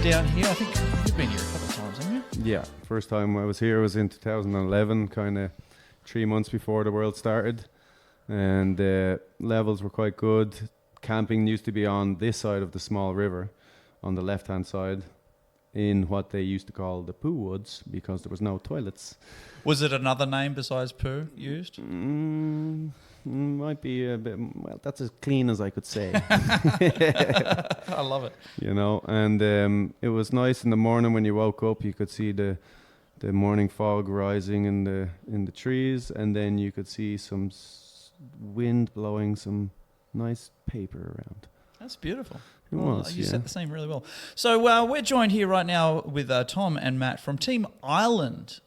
down here. I think you've been here a couple of times, haven't you? Yeah, first time I was here was in 2011, kind of 3 months before the world started, and levels were quite good. Camping used to be on this side of the small river, on the left-hand side, in what they used to call the poo woods, because there was no toilets. Was it another name besides poo used? Might be a bit, well, that's as clean as I could say. I love it. You know, and it was nice in the morning when you woke up. You could see the morning fog rising in the trees, and then you could see some wind blowing some nice paper around. That's beautiful. It was, you yeah. set the scene really well. So we're joined here right now with Tom and Matt from Team Island,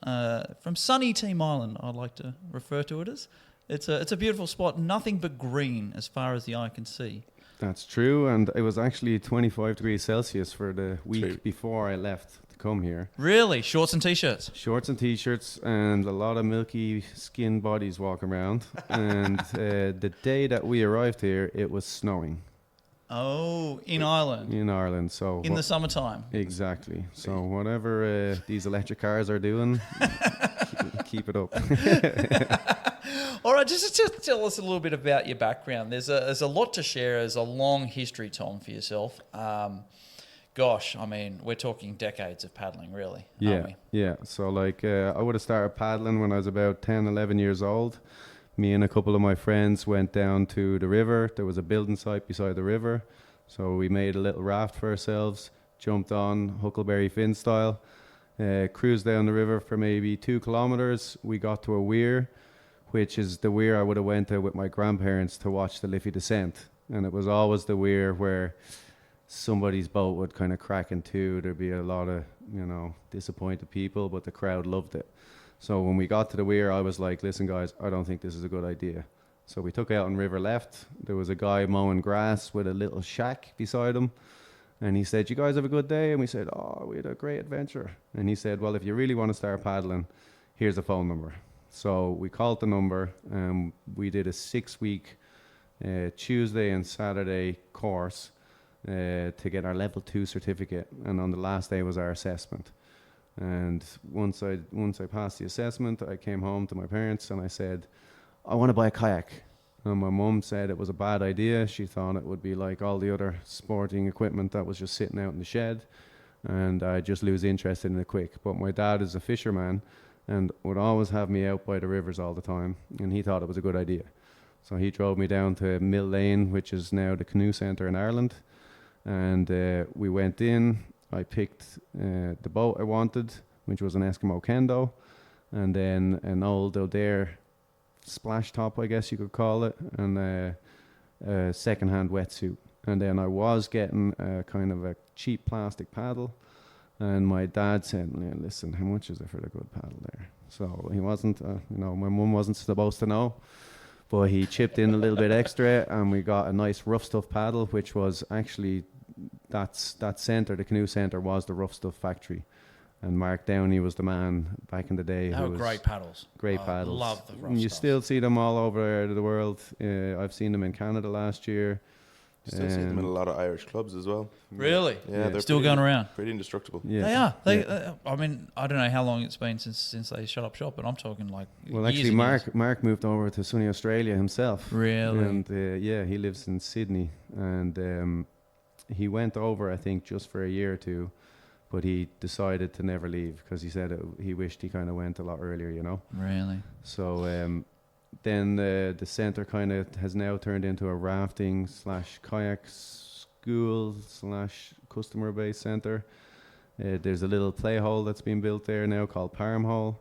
from sunny Team Island, I'd like to refer to it as. It's a beautiful spot, nothing but green as far as the eye can see. That's true, and it was actually 25 degrees Celsius for the week before I left to come here. Really? Shorts and T-shirts? Shorts and T-shirts, and a lot of milky skin bodies walking around. And the day that we arrived here, it was snowing. Oh, in Ireland. In Ireland, so... In the summertime. Exactly. So whatever these electric cars are doing, keep it up. All right, just tell us a little bit about your background. There's a lot to share. There's a long history, Tom, for yourself. Gosh, I mean, we're talking decades of paddling, really, aren't we? Yeah. So, like, I would have started paddling when I was about 10, 11 years old. Me and a couple of my friends went down to the river. There was a building site beside the river. So we made a little raft for ourselves, jumped on Huckleberry Finn style, cruised down the river for maybe 2 kilometers. We got to a weir, which is the weir I would have went to with my grandparents to watch the Liffey descent. And it was always the weir where somebody's boat would kind of crack in two. There'd be a lot of, disappointed people, but the crowd loved it. So when we got to the weir, I was like, listen, guys, I don't think this is a good idea. So we took out on River Left. There was a guy mowing grass with a little shack beside him. And he said, you guys have a good day? And we said, oh, we had a great adventure. And he said, well, if you really want to start paddling, here's a phone number. So we called the number, and we did a 6-week Tuesday and Saturday course to get our level 2 certificate. And on the last day was our assessment. And once I passed the assessment, I came home to my parents and I said, I want to buy a kayak. And my mum said it was a bad idea. She thought it would be like all the other sporting equipment that was just sitting out in the shed, and I'd just lose interest in it quick. But my dad is a fisherman and would always have me out by the rivers all the time, and he thought it was a good idea. So he drove me down to Mill Lane, which is now the canoe centre in Ireland, and we went in. I picked the boat I wanted, which was an Eskimo Kendo, and then an old O'Dare splash top, I guess you could call it, and a second-hand wetsuit. And then I was getting a kind of a cheap plastic paddle, and my dad said, listen, how much is it for the good paddle there? So he wasn't, my mum wasn't supposed to know, but he chipped in a little bit extra, and we got a nice rough stuff paddle, which was actually, that centre, the canoe centre, was the rough stuff factory. And Mark Downey was the man back in the day. They were great paddles. Great paddles. I love the rough You stuff. still see them all over the world. I've seen them in Canada last year. Still see them in a lot of Irish clubs as well. Really? Yeah, they're still going around. Pretty indestructible. Yeah. They are. I mean, I don't know how long it's been since they shut up shop, but I'm talking like Well, years actually, and years. Mark moved over to sunny Australia himself. Really? And he lives in Sydney, and he went over, I think, just for a year or two, but he decided to never leave because he said he wished he kind of went a lot earlier, Really? So then the centre kind of has now turned into a rafting / kayak school / customer base centre. There's a little play hole that's been built there now called Parham Hole.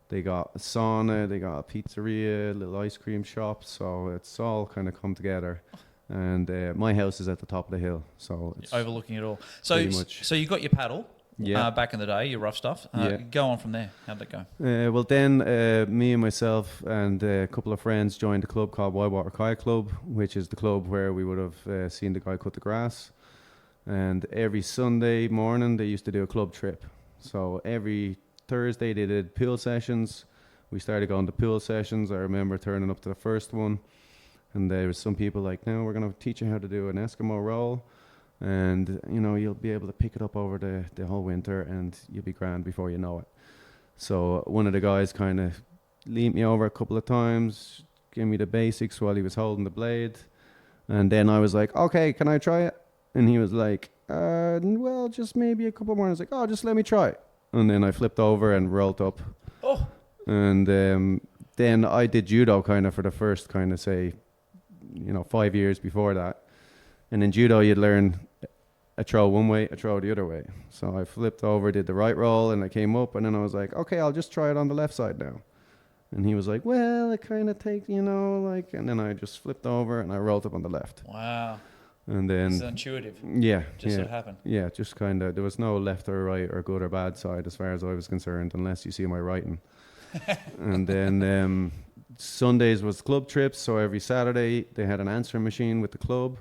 They got a sauna, they got a pizzeria, a little ice cream shop, so it's all kind of come together. And my house is at the top of the hill, so it's overlooking it all. So you got your paddle. Yeah. Back in the day, your rough stuff. Go on from there. How'd that go? Well, then me and myself and a couple of friends joined a club called Whitewater Kayak Club, which is the club where we would have seen the guy cut the grass. And every Sunday morning, they used to do a club trip. So every Thursday, they did pool sessions. We started going to pool sessions. I remember turning up to the first one. And there was some people like, no, we're going to teach you how to do an Eskimo roll. And, you know, you'll be able to pick it up over the whole winter and you'll be grand before you know it. So one of the guys kind of leaned me over a couple of times, gave me the basics while he was holding the blade. And then I was like, okay, can I try it? And he was like, well, just maybe a couple more. I was like, oh, just let me try it. And then I flipped over and rolled up. Oh. And then I did judo kind of for the first kind of, say, 5 years before that. And in judo, you'd learn a throw one way, a throw the other way. So I flipped over, did the right roll, and I came up. And then I was like, okay, I'll just try it on the left side now. And he was like, well, it kind of takes, and then I just flipped over and I rolled up on the left. Wow. And then... It's intuitive. Yeah. Just what happened. Yeah, just kind of, there was no left or right or good or bad side as far as I was concerned, unless you see my writing. And then Sundays was club trips. So every Saturday they had an answering machine with the club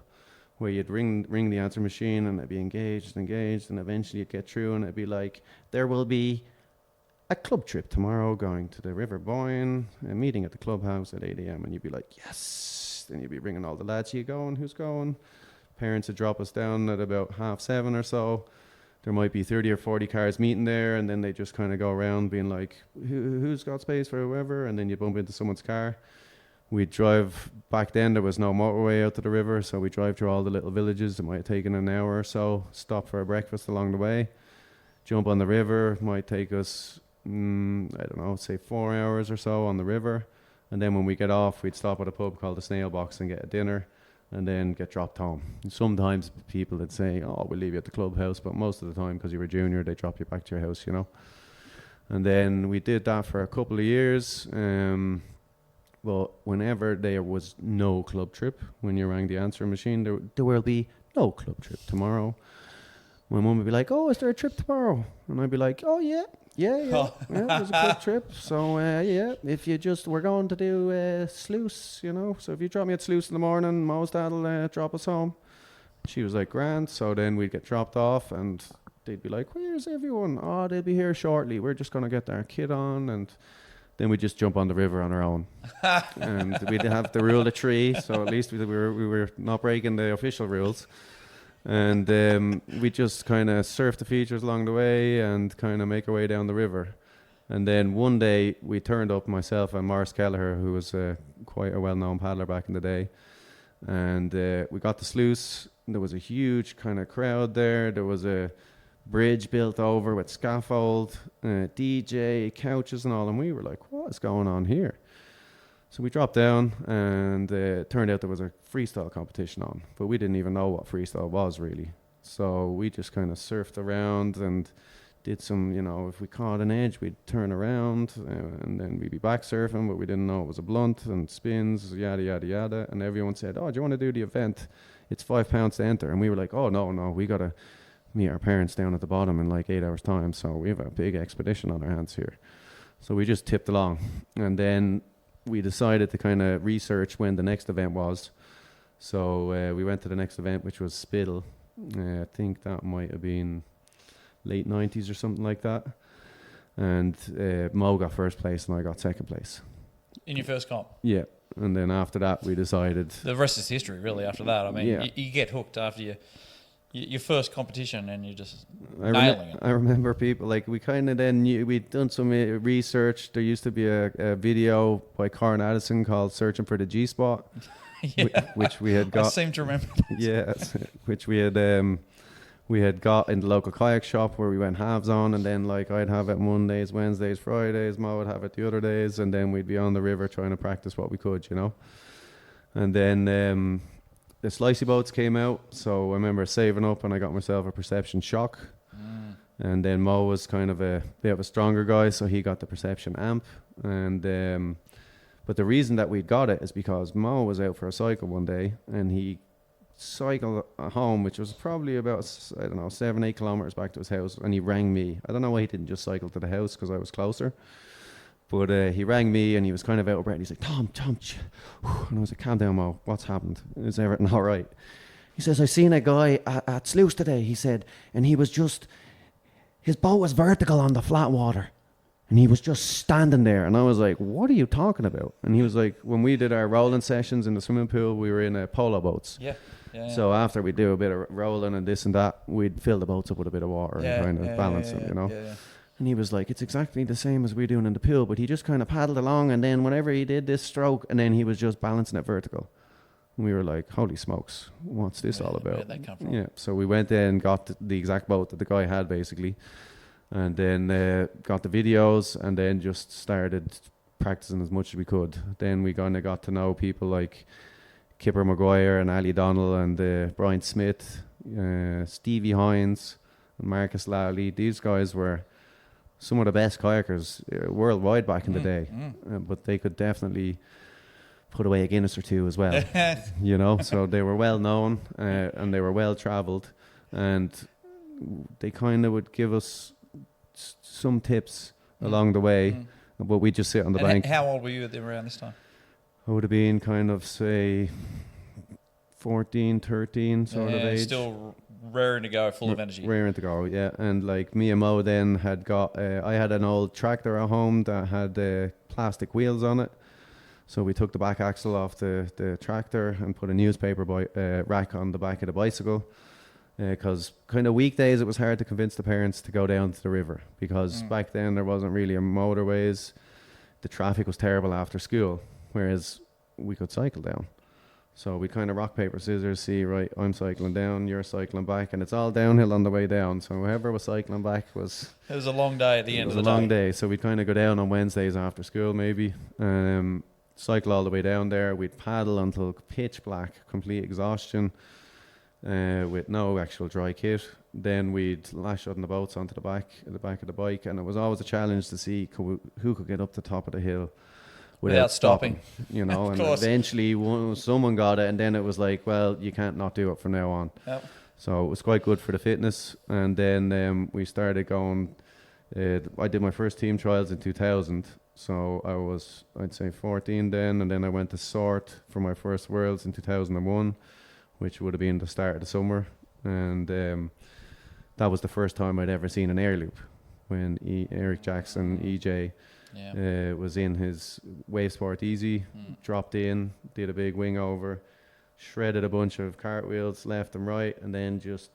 where you'd ring the answering machine and it'd be engaged, and eventually you'd get through and it'd be like, there will be a club trip tomorrow going to the River Boyne, a meeting at the clubhouse at 8 a.m. And you'd be like, yes. Then you'd be bringing all the lads. You going? Who's going? Parents would drop us down at about 7:30 or so. There might be 30 or 40 cars meeting there, and then they just kind of go around being like, who's got space for whoever? And then you bump into someone's car. We'd drive, back then there was no motorway out to the river, so we drive through all the little villages. It might have taken an hour or so, stop for a breakfast along the way, jump on the river. It might take us, I don't know, say 4 hours or so on the river. And then when we get off, we'd stop at a pub called the Snail Box and get a dinner, and then get dropped home. And sometimes people would say, oh, we'll leave you at the clubhouse, but most of the time, because you were junior, they drop you back to your house, And then we did that for a couple of years. But whenever there was no club trip, when you rang the answering machine, there will be no club trip tomorrow. My mum would be like, oh, is there a trip tomorrow? And I'd be like, oh, yeah, there's a club trip. So, if you we're going to do Sluice, So if you drop me at Sluice in the morning, Mo's dad'll drop us home. She was like, grand. So then we'd get dropped off and they'd be like, where's everyone? Oh, they'll be here shortly. We're just going to get our kit on. And then we'd just jump on the river on our own. And we'd have the rule of three. So at least we were not breaking the official rules. And we just kind of surf the features along the way and kind of make our way down the river. And then one day we turned up, myself and Morris Kelleher, who was quite a well-known paddler back in the day. And we got to Sluice. There was a huge kind of crowd there. There was a bridge built over with scaffold, DJ, couches and all. And we were like, what is going on here? So we dropped down, and it turned out there was a freestyle competition on, but we didn't even know what freestyle was really. So we just kind of surfed around and did some, if we caught an edge, we'd turn around and then we'd be back surfing, but we didn't know it was a blunt and spins, yada, yada, yada. And everyone said, oh, do you want to do the event? It's £5 to enter. And we were like, oh, no, we got to meet our parents down at the bottom in like 8 hours time. So we have a big expedition on our hands here. So we just tipped along. And then we decided to kind of research when the next event was. So we went to the next event, which was Spittle. I think that might have been late 90s or something like that. And Mo got first place and I got second place. In your first comp? Yeah. And then after that, we decided... The rest is history, really, after that. I mean, you get hooked after your first competition and you're just nailing it. I remember people, like, we kind of then knew, we'd done some research. There used to be a video by Karen Addison called Searching for the G-Spot, which we had got. I seem to remember that. Yes, which we had got in the local kayak shop where we went halves on, and then like I'd have it Mondays, Wednesdays, Fridays, Mo would have it the other days, and then we'd be on the river trying to practice what we could, And then the slicey boats came out, so I remember saving up and I got myself a Perception Shock. And then Mo was kind of a bit of a stronger guy, so he got the Perception Amp. And but the reason that we got it is because Mo was out for a cycle one day and he cycled home, which was probably about, 7-8 kilometers back to his house, and he rang me. I don't know why he didn't just cycle to the house, because I was closer. But he rang me and he was kind of out of breath. He's like, Tom. And I was like, calm down, Mo. What's happened? Is everything all right? He says, I seen a guy at Sluice today, he said, and he was just, his boat was vertical on the flat water. And he was just standing there. And I was like, what are you talking about? And he was like, when we did our rolling sessions in the swimming pool, we were in polo boats. Yeah. Yeah. So after we do a bit of rolling and this and that, we'd fill the boats up with a bit of water and kind of balance them, you know. Yeah. And he was like, it's exactly the same as we're doing in the pool, but he just kind of paddled along, and then whenever he did this stroke, and then he was just balancing it vertical. And we were like, holy smokes, what's this all about? Where did that come from? Yeah, so we went in and got the exact boat that the guy had, basically, and then got the videos, and then just started practicing as much as we could. Then we kind of got to know people like Kipper Maguire and Ali Donnell and Brian Smith, Stevie Hines and Marcus Lally. These guys were some of the best kayakers worldwide back in the day, but they could definitely put away a Guinness or two as well, you know. So they were well known and they were well travelled, and they kind of would give us some tips along the way, but we just sit on the bank. How old were you around this time? I would have been kind of, say, 14, 13 sort of age. Still raring to go, full of energy. Raring to go, yeah. And like me and Mo then had got, I had an old tractor at home that had plastic wheels on it. So we took the back axle off the tractor and put a newspaper rack on the back of the bicycle. Because kind of weekdays it was hard to convince the parents to go down to the river, because back then there wasn't really a motorways. The traffic was terrible after school, whereas we could cycle down. So we kind of rock, paper, scissors, see, right, I'm cycling down, you're cycling back, and it's all downhill on the way down. So whoever was cycling back it was a long day at the end of the day. It was a long day. So we'd kind of go down on Wednesdays after school maybe, cycle all the way down there. We'd paddle until pitch black, complete exhaustion, with no actual dry kit. Then we'd lash on the boats onto the back of the bike, and it was always a challenge to see who could get up the top of the hill without stopping, you know. And eventually someone got it, and then it was like, well, you can't not do it from now on. Yep. So it was quite good for the fitness. And then we started going, I did my first team trials in 2000. So I was, I'd say 14 then, and then I went to Sort for my first Worlds in 2001, which would have been the start of the summer. And that was the first time I'd ever seen an air loop, when Eric Jackson, EJ, was in his Wave Sport Easy, dropped in, did a big wing over, shredded a bunch of cartwheels left and right, and then just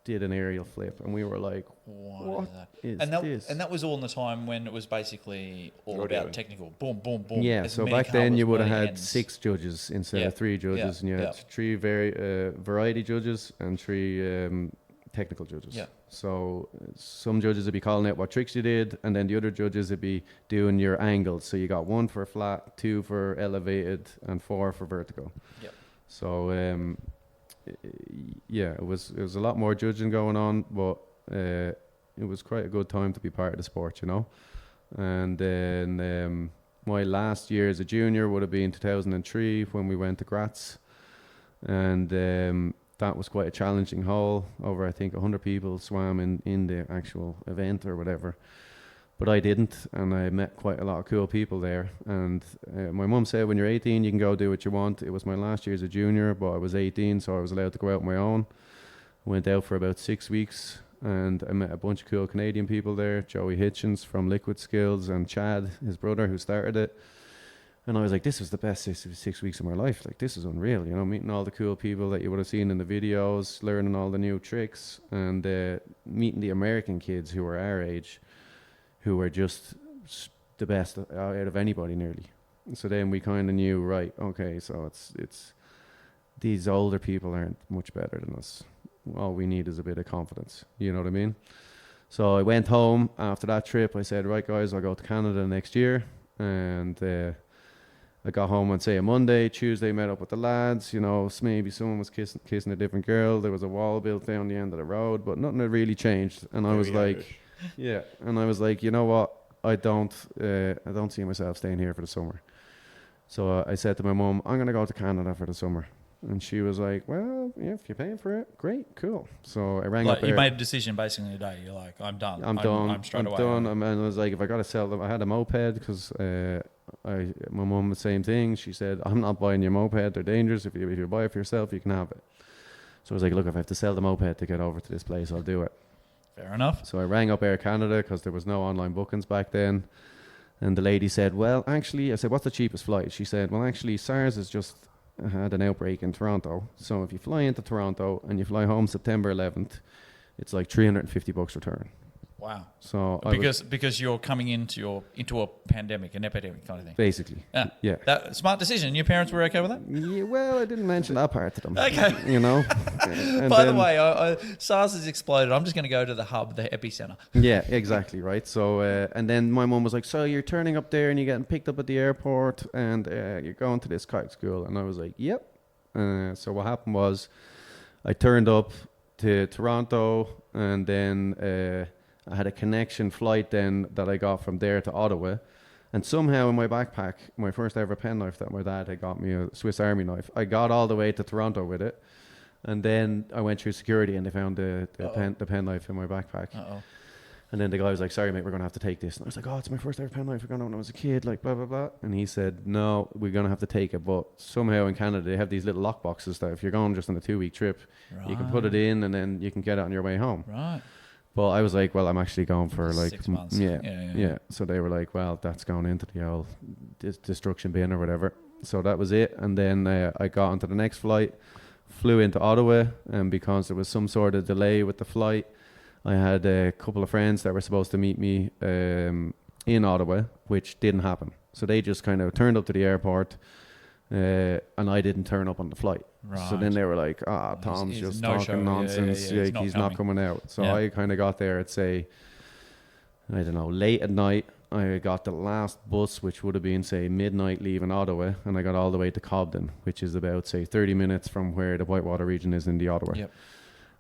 did an aerial flip. And we were like, what is this? And that was all in the time when it was basically all about technical. Boom, boom, boom. Yeah, so back then you would have had 6 judges instead of 3 judges, and you had 3 variety judges and 3 technical judges. Yeah. So some judges would be calling out what tricks you did, and then the other judges would be doing your angles. So you got 1 for flat, 2 for elevated, and 4 for vertical. Yeah. So it was a lot more judging going on, but it was quite a good time to be part of the sport, you know. And then my last year as a junior would have been 2003 when we went to Graz, and that was quite a challenging hole. Over, I think, 100 people swam in the actual event or whatever. But I didn't, and I met quite a lot of cool people there. And my mum said, when you're 18, you can go do what you want. It was my last year as a junior, but I was 18, so I was allowed to go out on my own. Went out for about 6 weeks, and I met a bunch of cool Canadian people there. Joey Hitchens from Liquid Skills, and Chad, his brother, who started it. And I was like, this was the best 6 weeks of my life. Like, this is unreal, you know, meeting all the cool people that you would have seen in the videos, learning all the new tricks, and meeting the American kids who were our age, who were just the best out of anybody nearly. So then we kind of knew, right, okay, so it's these older people aren't much better than us. All we need is a bit of confidence, you know what I mean? So I went home after that trip. I said, right, guys, I'll go to Canada next year. And I got home on, say, a Monday. Tuesday, met up with the lads. You know, maybe someone was kissing a different girl. There was a wall built down the end of the road, but nothing had really changed. And I was like, and I was like, you know what? I don't see myself staying here for the summer. So I said to my mum, I'm going to go to Canada for the summer. And she was like, well, yeah, if you're paying for it, great, cool. So I rang up there. You made a decision basically today. You're like, I'm done. I'm straight away. I'm done. And I was like, if I got to sell them, I had a moped because my mum, the same thing. She said, I'm not buying your moped. They're dangerous. If you buy it for yourself, you can have it. So I was like, look, if I have to sell the moped to get over to this place, I'll do it. Fair enough. So I rang up Air Canada because there was no online bookings back then. And the lady said, well, actually, I said, what's the cheapest flight? She said, well, actually, SARS is just had an outbreak in Toronto. So if you fly into Toronto and you fly home September 11th, it's like $350 return. Wow. So because you're coming into a pandemic, an epidemic kind of thing. basically, yeah. That smart decision. Your parents were okay with that? Yeah, well, I didn't mention that part to them. Okay. You know. And By the way, SARS has exploded. I'm just going to go to the hub, the epicenter. Yeah, exactly, right. So, and then my mum was like, so you're turning up there and you're getting picked up at the airport and you're going to this kayak school. And I was like, yep. So what happened was I turned up to Toronto and then I had a connection flight then that I got from there to Ottawa. And somehow in my backpack, my first ever penknife that my dad had got me, a Swiss Army knife, I got all the way to Toronto with it. And then I went through security and they found the penknife in my backpack. Uh-oh. And then the guy was like, sorry, mate, we're going to have to take this. And I was like, oh, it's my first ever penknife. I got it when I was a kid, like, blah, blah, blah. And he said, no, we're going to have to take it. But somehow in Canada, they have these little lock boxes that if you're going just on a 2-week trip, you can put it in and then you can get it on your way home. Right. But I was like, well, I'm actually going for like 6 months. Yeah. So they were like, well, that's going into the old destruction bin or whatever. So that was it. And then I got onto the next flight, flew into Ottawa, and because there was some sort of delay with the flight, I had a couple of friends that were supposed to meet me in Ottawa, which didn't happen. So they just kind of turned up to the airport, and I didn't turn up on the flight. Right. So then they were like, Tom's he's just no talking show. nonsense. Yeah, He's not coming out. So Yeah. I kind of got there at, say, I don't know, late at night. I got the last bus, which would have been, say, midnight leaving Ottawa, and I got all the way to Cobden, which is about, say, 30 minutes from where the Whitewater region is in the Ottawa. Yep.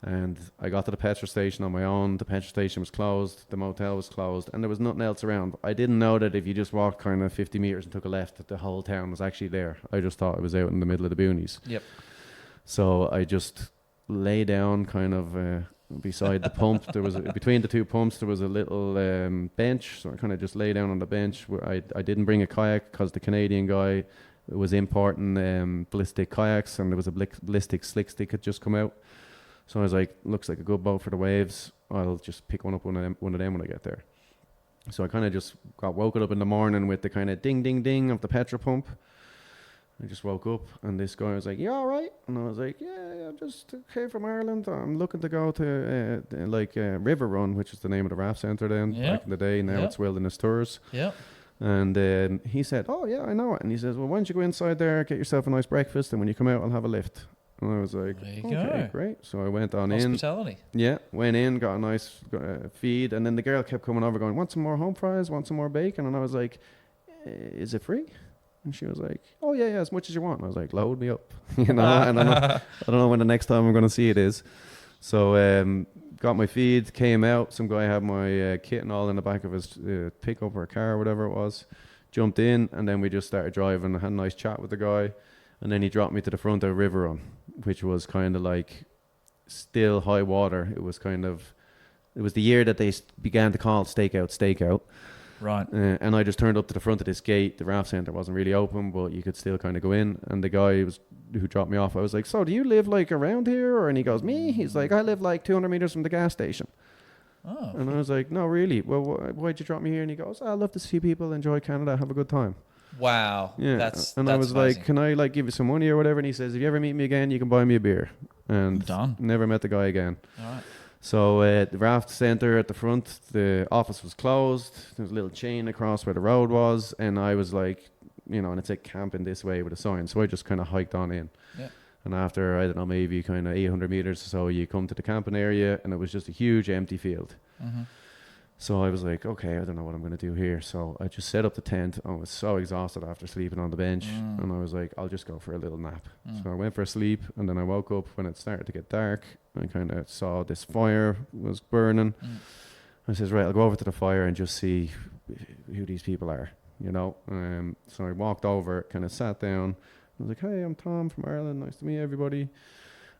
And I got to the petrol station on my own. The petrol station was closed. The motel was closed. And there was nothing else around. I didn't know that if you just walked kind of 50 meters and took a left, that the whole town was actually there. I just thought it was out in the middle of the boonies. Yep. So I just lay down kind of beside the pump. There was between the two pumps, there was a little bench. So I kind of just lay down on the bench. I didn't bring a kayak because the Canadian guy was importing ballistic kayaks, and there was a ballistic slick stick had just come out. So I was like, looks like a good boat for the waves. I'll just pick one up one of them when I get there. So I kind of just got woken up in the morning with the kind of ding, ding, ding of the petrol pump. I just woke up and this guy was like, you all right? And I was like, yeah, I'm just okay from Ireland. I'm looking to go to River Run, which is the name of the raft centre then back in the day. Now it's Wilderness Tours. Yep. And he said, oh, yeah, I know it. And he says, well, why don't you go inside there, get yourself a nice breakfast, and when you come out, I'll have a lift. And I was like, okay, great. So I went on Hospitality. in. Yeah, went in, got a nice feed. And then the girl kept coming over going, want some more home fries, want some more bacon? And I was like, is it free? And she was like, oh, yeah, as much as you want. And I was like, load me up. And I don't know when the next time I'm going to see it is. So got my feed, came out. Some guy had my kit and all in the back of his pickup or car or whatever it was. Jumped in, and then we just started driving. I had a nice chat with the guy. And then he dropped me to the front of River Run, which was kind of like still high water. It was the year that they began to call it stakeout. Right. And I just turned up to the front of this gate. The raft centre wasn't really open, but you could still kind of go in. And the guy who dropped me off, I was like, so do you live like around here? And he goes, me? He's like, I live like 200 meters from the gas station. Oh. And I was like, no, really? Well, why'd you drop me here? And he goes, I love to see people enjoy Canada, have a good time. Wow. Yeah. That's I was amazing. like, can I like give you some money or whatever? And he says, if you ever meet me again, you can buy me a beer. And done. Never met the guy again. All right. So the raft centre at the front, the office was closed. There was a little chain across where the road was. And I was like, and it's like camping this way with a sign. So I just kind of hiked on in. Yeah. And after, I don't know, maybe kind of 800 meters or so, you come to the camping area and it was just a huge empty field. Mm-hmm. So I was like, okay, I don't know what I'm going to do here. So I just set up the tent. I was so exhausted after sleeping on the bench. And I was like, I'll just go for a little nap. So I went for a sleep, and then I woke up when it started to get dark. I kind of saw this fire was burning. I says, right, I'll go over to the fire and just see who these people are, So I walked over, kind of sat down. I was like, hey, I'm Tom from Ireland. Nice to meet everybody.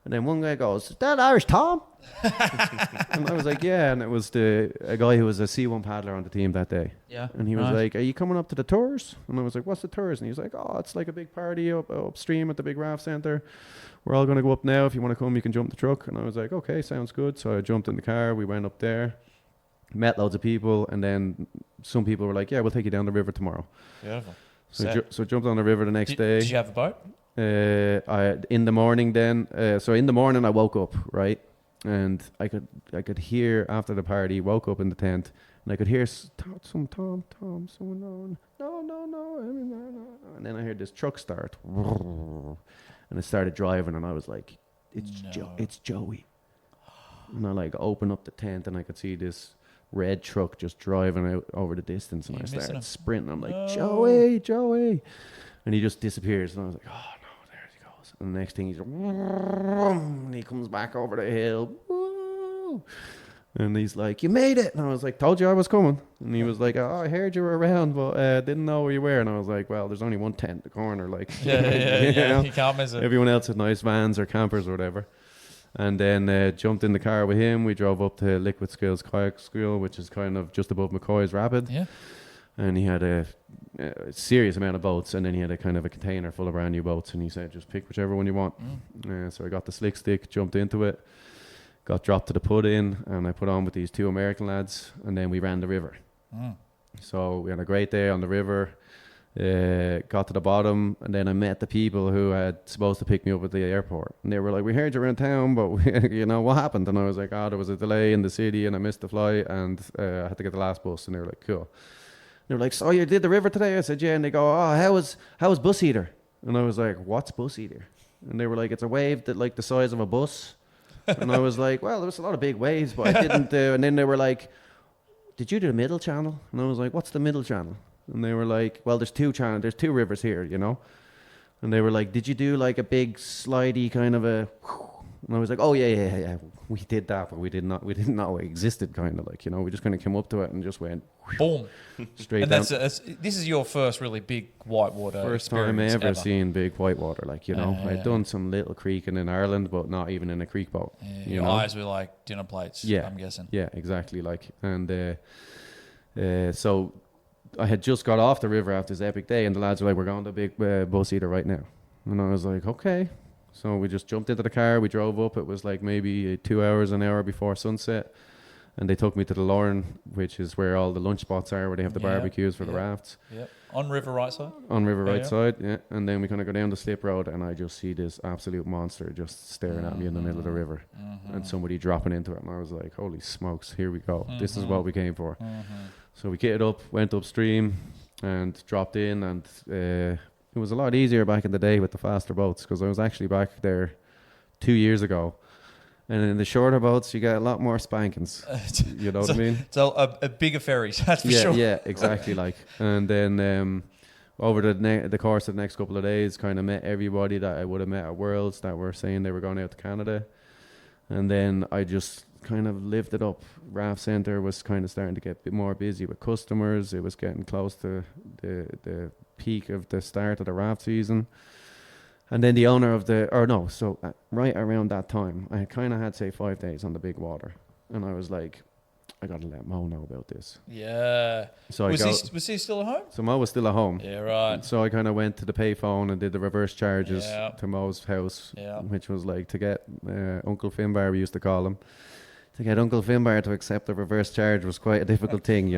And then one guy goes, is that Irish Tom? And I was like, yeah. And it was a guy who was a C1 paddler on the team that day. Yeah. And he was like, are you coming up to the tours? And I was like, what's the tours? And he was like, oh, it's like a big party upstream at the big raft centre. We're all going to go up now. If you want to come, you can jump the truck. And I was like, okay, sounds good. So I jumped in the car. We went up there, met loads of people. And then some people were like, yeah, we'll take you down the river tomorrow. Beautiful. So jumped on the river the next day. Did you have a boat? in the morning then, so in the morning I woke up, right? And I could hear after the party, woke up in the tent, and I could hear someone on, no. And then I heard this truck start, and it started driving, and I was like, it's Joey. And I like open up the tent, and I could see this red truck just driving out over the distance, and I started sprinting. I'm like, Joey. And he just disappears, and I was like, oh no, there he goes. And the next thing and he comes back over the hill. Woo! And he's like, you made it. And I was like, told you I was coming. And he was like, oh, I heard you were around, but didn't know where you were. And I was like, well, there's only one tent in the corner. Like, yeah. You can't miss it. Everyone else had nice vans or campers or whatever. And then jumped in the car with him. We drove up to Liquid Skills Kayak School, which is kind of just above McCoy's Rapid. Yeah. And he had a serious amount of boats, and then he had a kind of a container full of brand new boats, and he said, just pick whichever one you want. So I got the slick stick, jumped into it, got dropped to the put in, and I put on with these two American lads, and then we ran the river. So we had a great day on the river, got to the bottom, and then I met the people who had supposed to pick me up at the airport, and they were like, we heard you were in town, but what happened? And I was like, there was a delay in the city, and I missed the flight, and I had to get the last bus. And they were like, cool. They were like, so you did the river today? I said, yeah. And they go, oh, how was Bus Eater? And I was like, what's Bus Eater? And they were like, it's a wave that like the size of a bus. And I was like, well, there was a lot of big waves, but I didn't do. And then they were like, did you do the middle channel? And I was like, what's the middle channel? And they were like, well, there's two rivers here, And they were like, did you do like a big slidey kind of a? And I was like, oh yeah, we did that, but we didn't know it existed, kind of like, we just kind of came up to it and just went boom straight and down. This is your first really big whitewater first time ever seen big whitewater, like, I'd done some little creeking in Ireland, but not even in a creek boat. Your eyes were like dinner plates. I'm guessing. Yeah, exactly. Like, and so I had just got off the river after this epic day, and the lads were like, we're going to a big Bus Eater right now. And I was like, okay. So we just jumped into the car, we drove up. It was like maybe 2 hours, an hour before sunset. And they took me to the Lauren, which is where all the lunch spots are, where they have the barbecues for the rafts. Yeah. On river right side? On river right side, yeah. And then we kind of go down the slip road, and I just see this absolute monster just staring at me in the middle of the river. And somebody dropping into it. And I was like, holy smokes, here we go. This is what we came for. So we kitted up, went upstream, and dropped in. And it was a lot easier back in the day with the faster boats, because I was actually back there 2 years ago. And in the shorter boats, you get a lot more spankings. You know what I mean? So a bigger ferries, that's for sure. Yeah, exactly. Like, and then over the course of the next couple of days, kind of met everybody that I would have met at Worlds that were saying they were going out to Canada. And then I just kind of lived it up. Raft Centre was kind of starting to get a bit more busy with customers. It was getting close to the peak of the start of the raft season. And then the owner of right around that time, I kind of had, say, 5 days on the big water. And I was like, I got to let Mo know about this. Yeah. So was he still at home? So Mo was still at home. Yeah, right. And so I kind of went to the payphone and did the reverse charges to Mo's house, which was like to get Uncle Finbar, we used to call him. To get Uncle Finbar to accept the reverse charge was quite a difficult thing,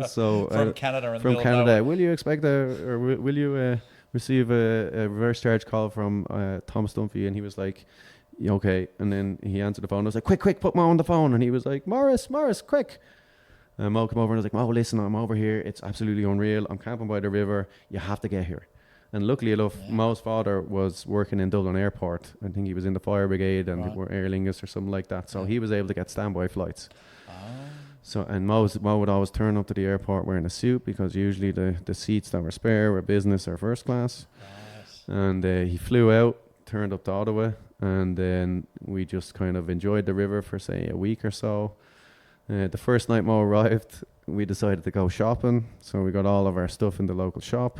So from Canada. From Canada. Will you expect will you receive a reverse charge call from Tom Dunphy? And he was like, okay. And then he answered the phone. I was like, quick, put Mo on the phone. And he was like, Morris, quick. And Mo came over and I was like, Mo, listen, I'm over here. It's absolutely unreal. I'm camping by the river. You have to get here. And luckily enough, Mo's father was working in Dublin Airport. I think he was in the fire brigade and were Aer Lingus or something like that. So he was able to get standby flights. So, and Mo would always turn up to the airport wearing a suit, because usually the seats that were spare were business or first class. Nice. And he flew out, turned up to Ottawa, and then we just kind of enjoyed the river for, say, a week or so. The first night Mo arrived, we decided to go shopping. So we got all of our stuff in the local shop.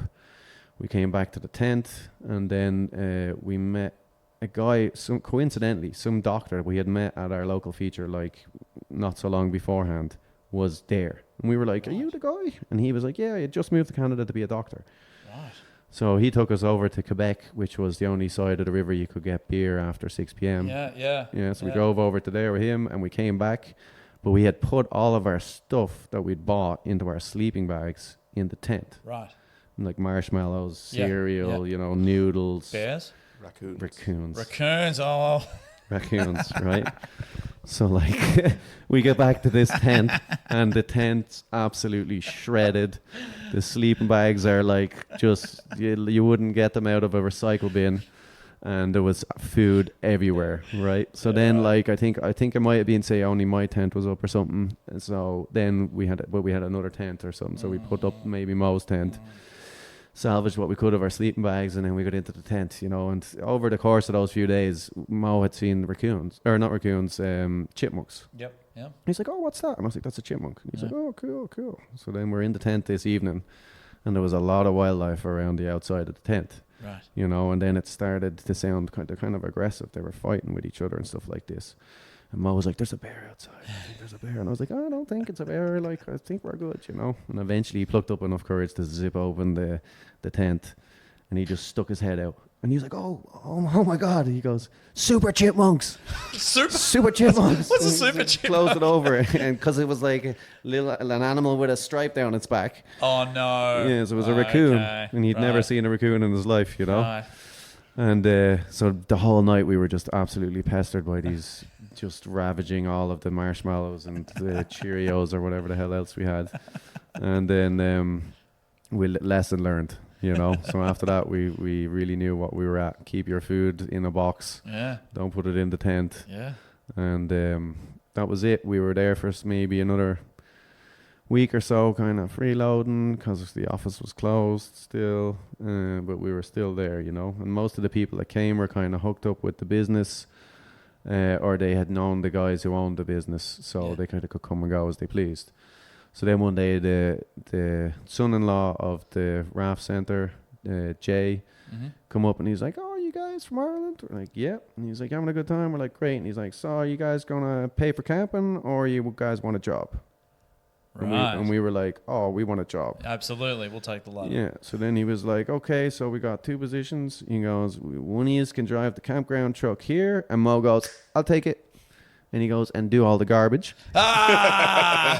We came back to the tent, and then we met a guy, coincidentally, some doctor we had met at our local feature, like not so long beforehand, was there. And we were like, are you the guy? And he was like, yeah, I had just moved to Canada to be a doctor. Right. So he took us over to Quebec, which was the only side of the river you could get beer after 6 p.m. Yeah, so we drove over to there with him, and we came back. But we had put all of our stuff that we'd bought into our sleeping bags in the tent. Right. like marshmallows, Yeah, cereal, you know, noodles, Bears? raccoons, Oh, raccoons, right? So like we get back to this tent and the tent's absolutely shredded. The sleeping bags are like just you wouldn't get them out of a recycle bin, and there was food everywhere, right? So then like I think it might have been say only my tent was up or something. And so then we had another tent or something. So we put up maybe Mo's tent, salvaged what we could of our sleeping bags, and then we got into the tent, you know. And over the course of those few days, Mo had seen chipmunks. Yep. He's like, "Oh, what's that?" And I was like, "That's a chipmunk." And he's like, "Oh, cool." So then we're in the tent this evening, and there was a lot of wildlife around the outside of the tent, Right. you know. And then it started to sound kind of aggressive. They were fighting with each other and stuff like this. And Mo was like, "There's a bear outside. I think there's a bear." And I was like, "I don't think it's a bear. Like, I think we're good, you know." And eventually he plucked up enough courage to zip open the tent, and he just stuck his head out. And he was like, oh my God. He goes, "Super chipmunks." Super chipmunks. What's a super chipmunk? Closed it over. And because it was like an animal with a stripe down its back. Oh, no. Yeah, so it was a raccoon. Okay. And he'd never seen a raccoon in his life, you know. Right. And so the whole night we were just absolutely pestered by these, just ravaging all of the marshmallows and the Cheerios or whatever the hell else we had. And then lesson learned, you know. So after that we really knew what we were at. Keep your food in a box. Yeah. Don't put it in the tent. Yeah. And that was it. We were there for maybe another week or so, kind of freeloading, because the office was closed still, but we were still there, you know. And most of the people that came were kind of hooked up with the business, or they had known the guys who owned the business, so they kind of could come and go as they pleased. So then one day the son-in-law of the raft centre, Jay, come up and he's like, "Oh, you guys from Ireland?" We're like, "Yeah." And he's like, "Having a good time?" We're like, "Great." And he's like, "So are you guys gonna pay for camping, or you guys want a job?" Right. And we were like, "Oh, we want a job." Absolutely. We'll take the latter. Yeah. So then he was like, "Okay, so we got two positions." He goes, "One of you can drive the campground truck here." And Mo goes, "I'll take it." And he goes, "And do all the garbage." Right?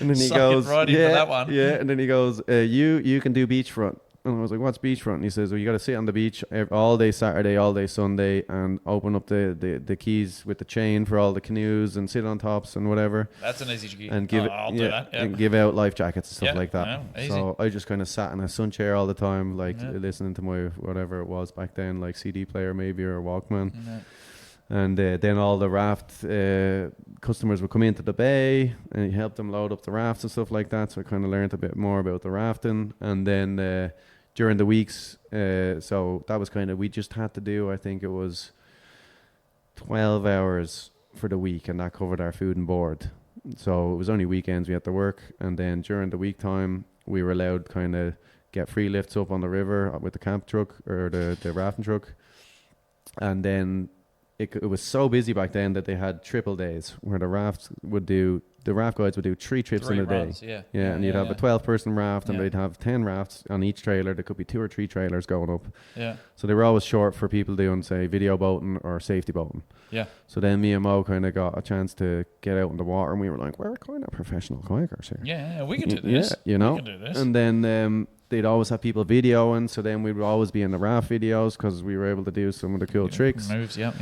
And then he goes, right into that one. Yeah. And then he goes, you can do beachfront." And I was like, "What's beachfront?" And he says, "Well, you got to sit on the beach all day Saturday, all day Sunday, and open up the keys with the chain for all the canoes and sit on tops and whatever." That's an easy gig. And give I'll do that. and give out life jackets and stuff Yeah, like that. yeah, easy. So I just kind of sat in a sun chair all the time, like listening to my whatever it was back then, like CD player maybe or a Walkman. Yeah. And then all the raft customers would come into the bay, and he helped them load up the rafts and stuff like that. So I kind of learned a bit more about the rafting. And then during the weeks, so that was kind of, we just had to do, I think it was 12 hours for the week, and that covered our food and board. So it was only weekends we had to work. And then during the week time, we were allowed kind of get free lifts up on the river with the camp truck or the rafting truck. And then it was so busy back then that they had triple days where the raft guides would do 3 trips in a runs, day. And you'd have a 12-person raft, and they'd have 10 rafts on each trailer. There could be 2 or 3 trailers going up. Yeah. So they were always short for people doing, say, video boating or safety boating. Yeah. So then me and Mo kind of got a chance to get out in the water, and we were like, "We're kind of professional kayakers here." Yeah, we can do this. Yeah, you know. We can do this. And then they'd always have people videoing, so then we would always be in the raft videos because we were able to do some of the cool tricks. Moves, yep.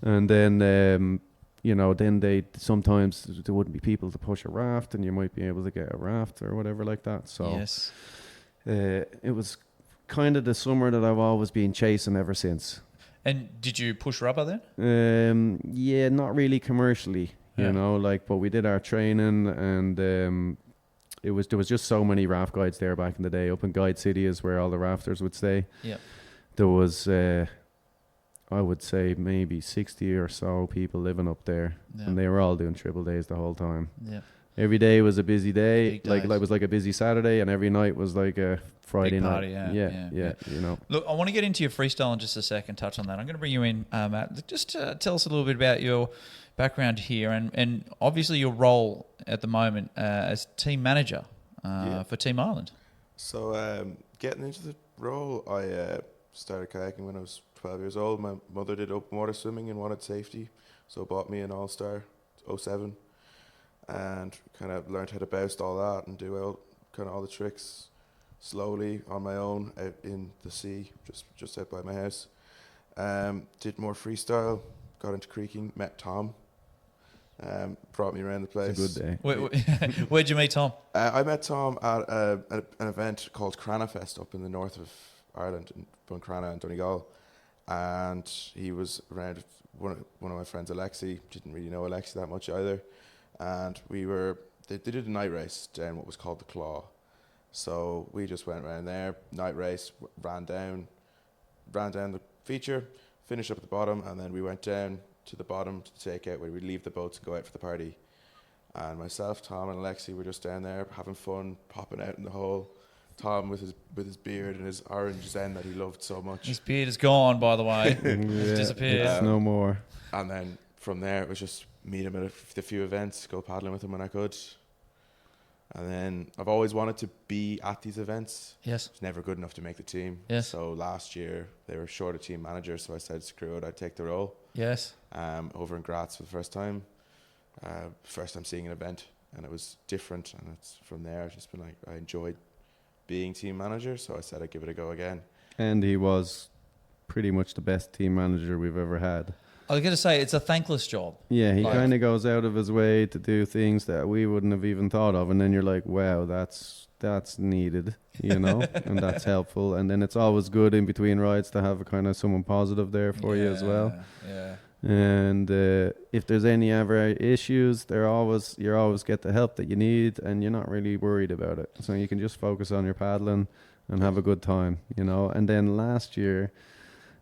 And then, you know, then sometimes there wouldn't be people to push a raft, and you might be able to get a raft or whatever like that. So yes. It was kind of the summer that I've always been chasing ever since. And did you push rubber then? Yeah, not really commercially, you know, like, but we did our training, and there was just so many raft guides there back in the day. Up in Guide City is where all the rafters would stay. Yeah. There was, I would say, maybe 60 or so people living up there, and they were all doing triple days the whole time. Yeah. Every day was a busy day, like days. it was like a busy Saturday, and every night was like a Friday Big party, night. Yeah. You know. Look, I want to get into your freestyle in just a second, touch on that. I'm going to bring you in, Matt. Just tell us a little bit about your background here and obviously your role at the moment as team manager for Team Ireland. So getting into the role, I started kayaking when I was 12 years old. My mother did open water swimming and wanted safety, so bought me an All-Star 07 and kind of learned how to boust all that and do kind of all the tricks slowly on my own out in the sea, just out by my house. Did more freestyle, got into creeking, met Tom. Brought me around the place. It's a good day. Where'd you meet Tom? I met Tom at an event called Cranafest up in the north of Ireland, in Buncrana and Donegal. And he was around with one of my friends, Alexi. Didn't really know Alexi that much either. And they did a night race down what was called the Claw. So we just went around there, night race, ran down the feature, finished up at the bottom, and then we went down to the bottom to the takeout where we'd leave the boats and go out for the party. And myself, Tom, and Alexi were just down there having fun, popping out in the hole. Tom with his beard and his orange zen that he loved so much. His beard is gone, by the way. It's disappeared. It's no more. And then from there, it was just meet him at a few events, go paddling with him when I could. And then I've always wanted to be at these events. Yes. It's never good enough to make the team. Yes. So last year, they were short a team manager, so I said, screw it, I'd take the role. Yes. Over in Graz for the first time. First time seeing an event, and it was different. And it's from there, I've just been like, I enjoyed being team manager, so I said I'd give it a go again. And he was pretty much the best team manager we've ever had. I was going to say, it's a thankless job. Yeah, he Like- kind of goes out of his way to do things that we wouldn't have even thought of, and then you're like, wow, that's needed, you know, and that's helpful. And then it's always good in between rides to have a kind of someone positive there for you as well. Yeah. And if there's any ever issues, you always get the help that you need, and you're not really worried about it. So you can just focus on your paddling and have a good time, you know. And then last year,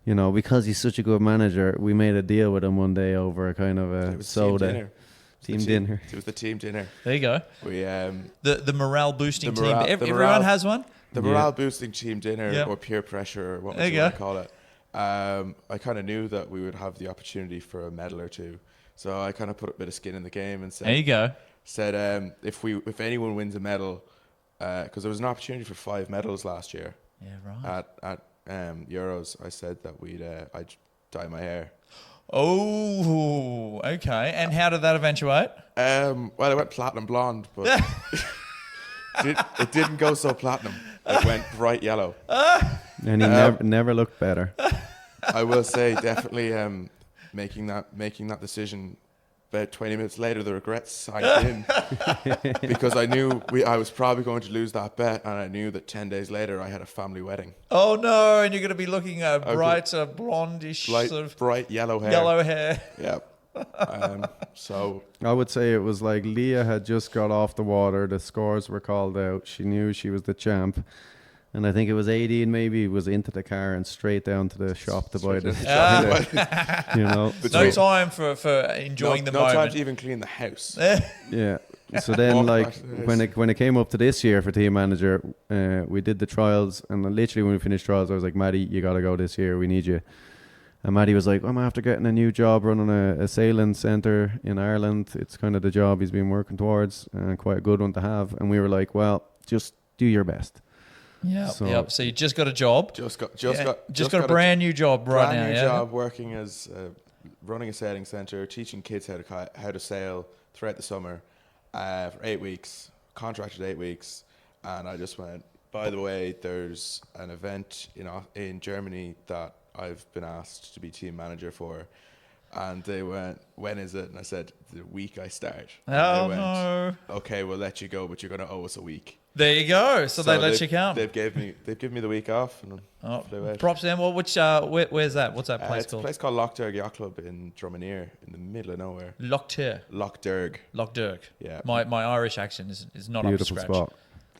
you know, because he's such a good manager, we made a deal with him one day over a kind of a soda. Team dinner. It was the team dinner. There you go. We The morale boosting The morale- team. the Everyone morale- has one. the morale boosting team dinner, Yep. or peer pressure, or what There would you you want to go. call it. I kind of knew that we would have the opportunity for a medal or two, so I kind of put a bit of skin in the game and There you said, go. if anyone wins a medal, because there was an opportunity for 5 medals last year Yeah, right. at Euros, I said that I'd dye my hair. Oh, okay. And how did that eventuate? Well, I went platinum blonde, but it didn't go so platinum. It went bright yellow. And he never looked better. I will say, definitely making that decision. About 20 minutes later, the regrets sank in because I knew I was probably going to lose that bet, and I knew that 10 days later I had a family wedding. Oh, no. And you're going to be looking at bright, blondish, sort of Bright yellow hair. yellow hair. Yeah. So I would say it was like Leah had just got off the water. The scores were called out. She knew she was the champ. And I think it was 18 maybe, was into the car and straight down to the shop to buy the you know. No time for enjoying the no moment. time to even clean the house. Yeah. So then, Walk like, back to the house. when it came up to this year for team manager, we did the trials, and literally when we finished trials, I was like, Maddie, you got to go this year. We need you. And Maddie was like, I'm after getting a new job running a sailing centre in Ireland. It's kind of the job he's been working towards, and quite a good one to have. And we were like, well, just do your best. Yeah. So- So you just got a job. Just got a brand new job right now. brand new Yeah. job working as running a sailing centre, teaching kids how to sail throughout the summer for 8 weeks, contracted 8 weeks, and I just went, by the way, there's an event in Germany that I've been asked to be team manager for. And they went, when is it? And I said, the week I start. And Oh, they went, no. okay, we'll let you go, but you're going to owe us a week. There you go. So they let they've- you come. They've given me the week off, and Oh, flew out. props then. Well, where's that? What's that place It's a called? place called Lochderg Yacht Club in Drumineer, in the middle of nowhere. Lochtir. Lochderg, Lochdirk. yeah. My Irish accent is not Beautiful up to scratch. spot.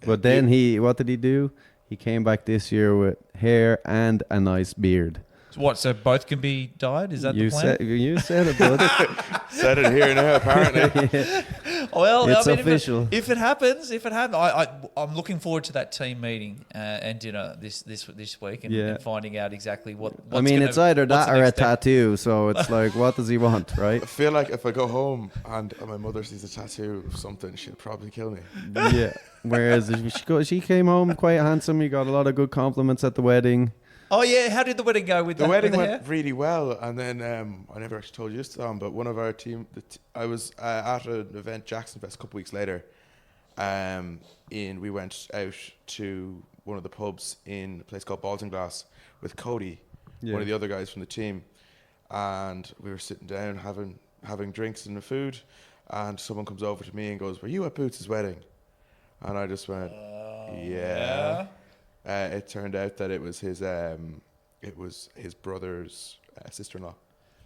But then what did he do? He came back this year with hair and a nice beard. What? So both can be dyed? Is that you the plan? you said it, bud. Said it here now, apparently. Well, It's I mean, official. If it happens, I'm looking forward to that team meeting and dinner this week and finding out exactly what's I mean, it's either what's that the or a next step. tattoo. So it's like, what does he want, right? I feel like if I go home and my mother sees a tattoo of something, she'll probably kill me. Yeah. Whereas she came home quite handsome. He got a lot of good compliments at the wedding. Oh yeah, how did the wedding go with The that? wedding with the went hair? really well, and then I never actually told you this, Tom, but one of our team, I was at an event, Jackson Fest, a couple weeks later, and we went out to one of the pubs in a place called Baltinglass with Cody, Yeah. one of the other guys from the team, and we were sitting down having drinks and the food, and someone comes over to me and goes, "Were you at Boots' wedding?" And I just went, "Yeah." It turned out that it was his brother's sister-in-law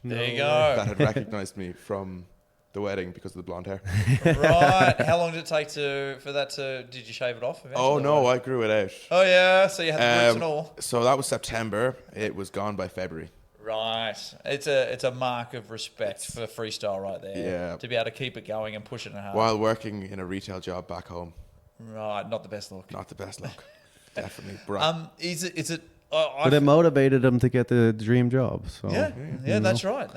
There you that go. had recognised me from the wedding because of the blonde hair. Right. How long did it take did you shave it off eventually? Oh no, I grew it out. Oh yeah, so you had the roots and all. So that was September. It was gone by February. Right. It's a mark of respect for freestyle right there. Yeah. To be able to keep it going and push it hard. While working in a retail job back home. Right, not the best look. Not the best look. Definitely. Bro. Is it But it motivated him to get the dream job. So yeah, that's right.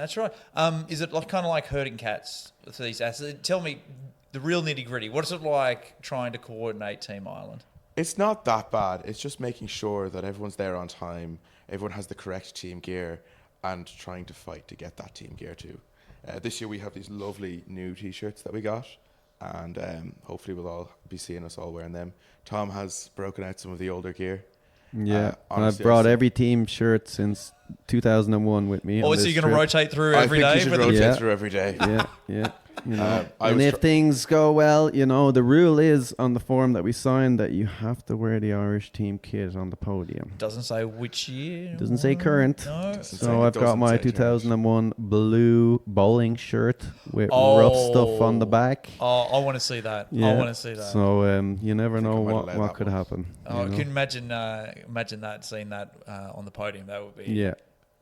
Is it kind of like herding cats for these assets? Tell me the real nitty gritty. What is it like trying to coordinate Team Island? It's not that bad. It's just making sure that everyone's there on time, everyone has the correct team gear, and trying to fight to get that team gear too. This year we have these lovely new T-shirts that we got, and hopefully we'll all be seeing us all wearing them. Tom has broken out some of the older gear. Yeah, and I've honestly, brought every team shirt since 2001 with me. Oh, on so this you're going to trip. rotate through I every think day? you should for the- rotate Yeah. through every day. Yeah. You know. I And was if things go well, you know, the rule is on the form that we signed that you have to wear the Irish team kit on the podium. Doesn't say which year. Doesn't say current. No. Doesn't say- So I've got doesn't my say current. 2001 blue bowling shirt with rough stuff on the back. Oh, I want to see that. I want to see that. So you never think I know might have what, let what that could one. happen. Oh, I you know? can imagine that, seeing that on the podium. That would be Yeah.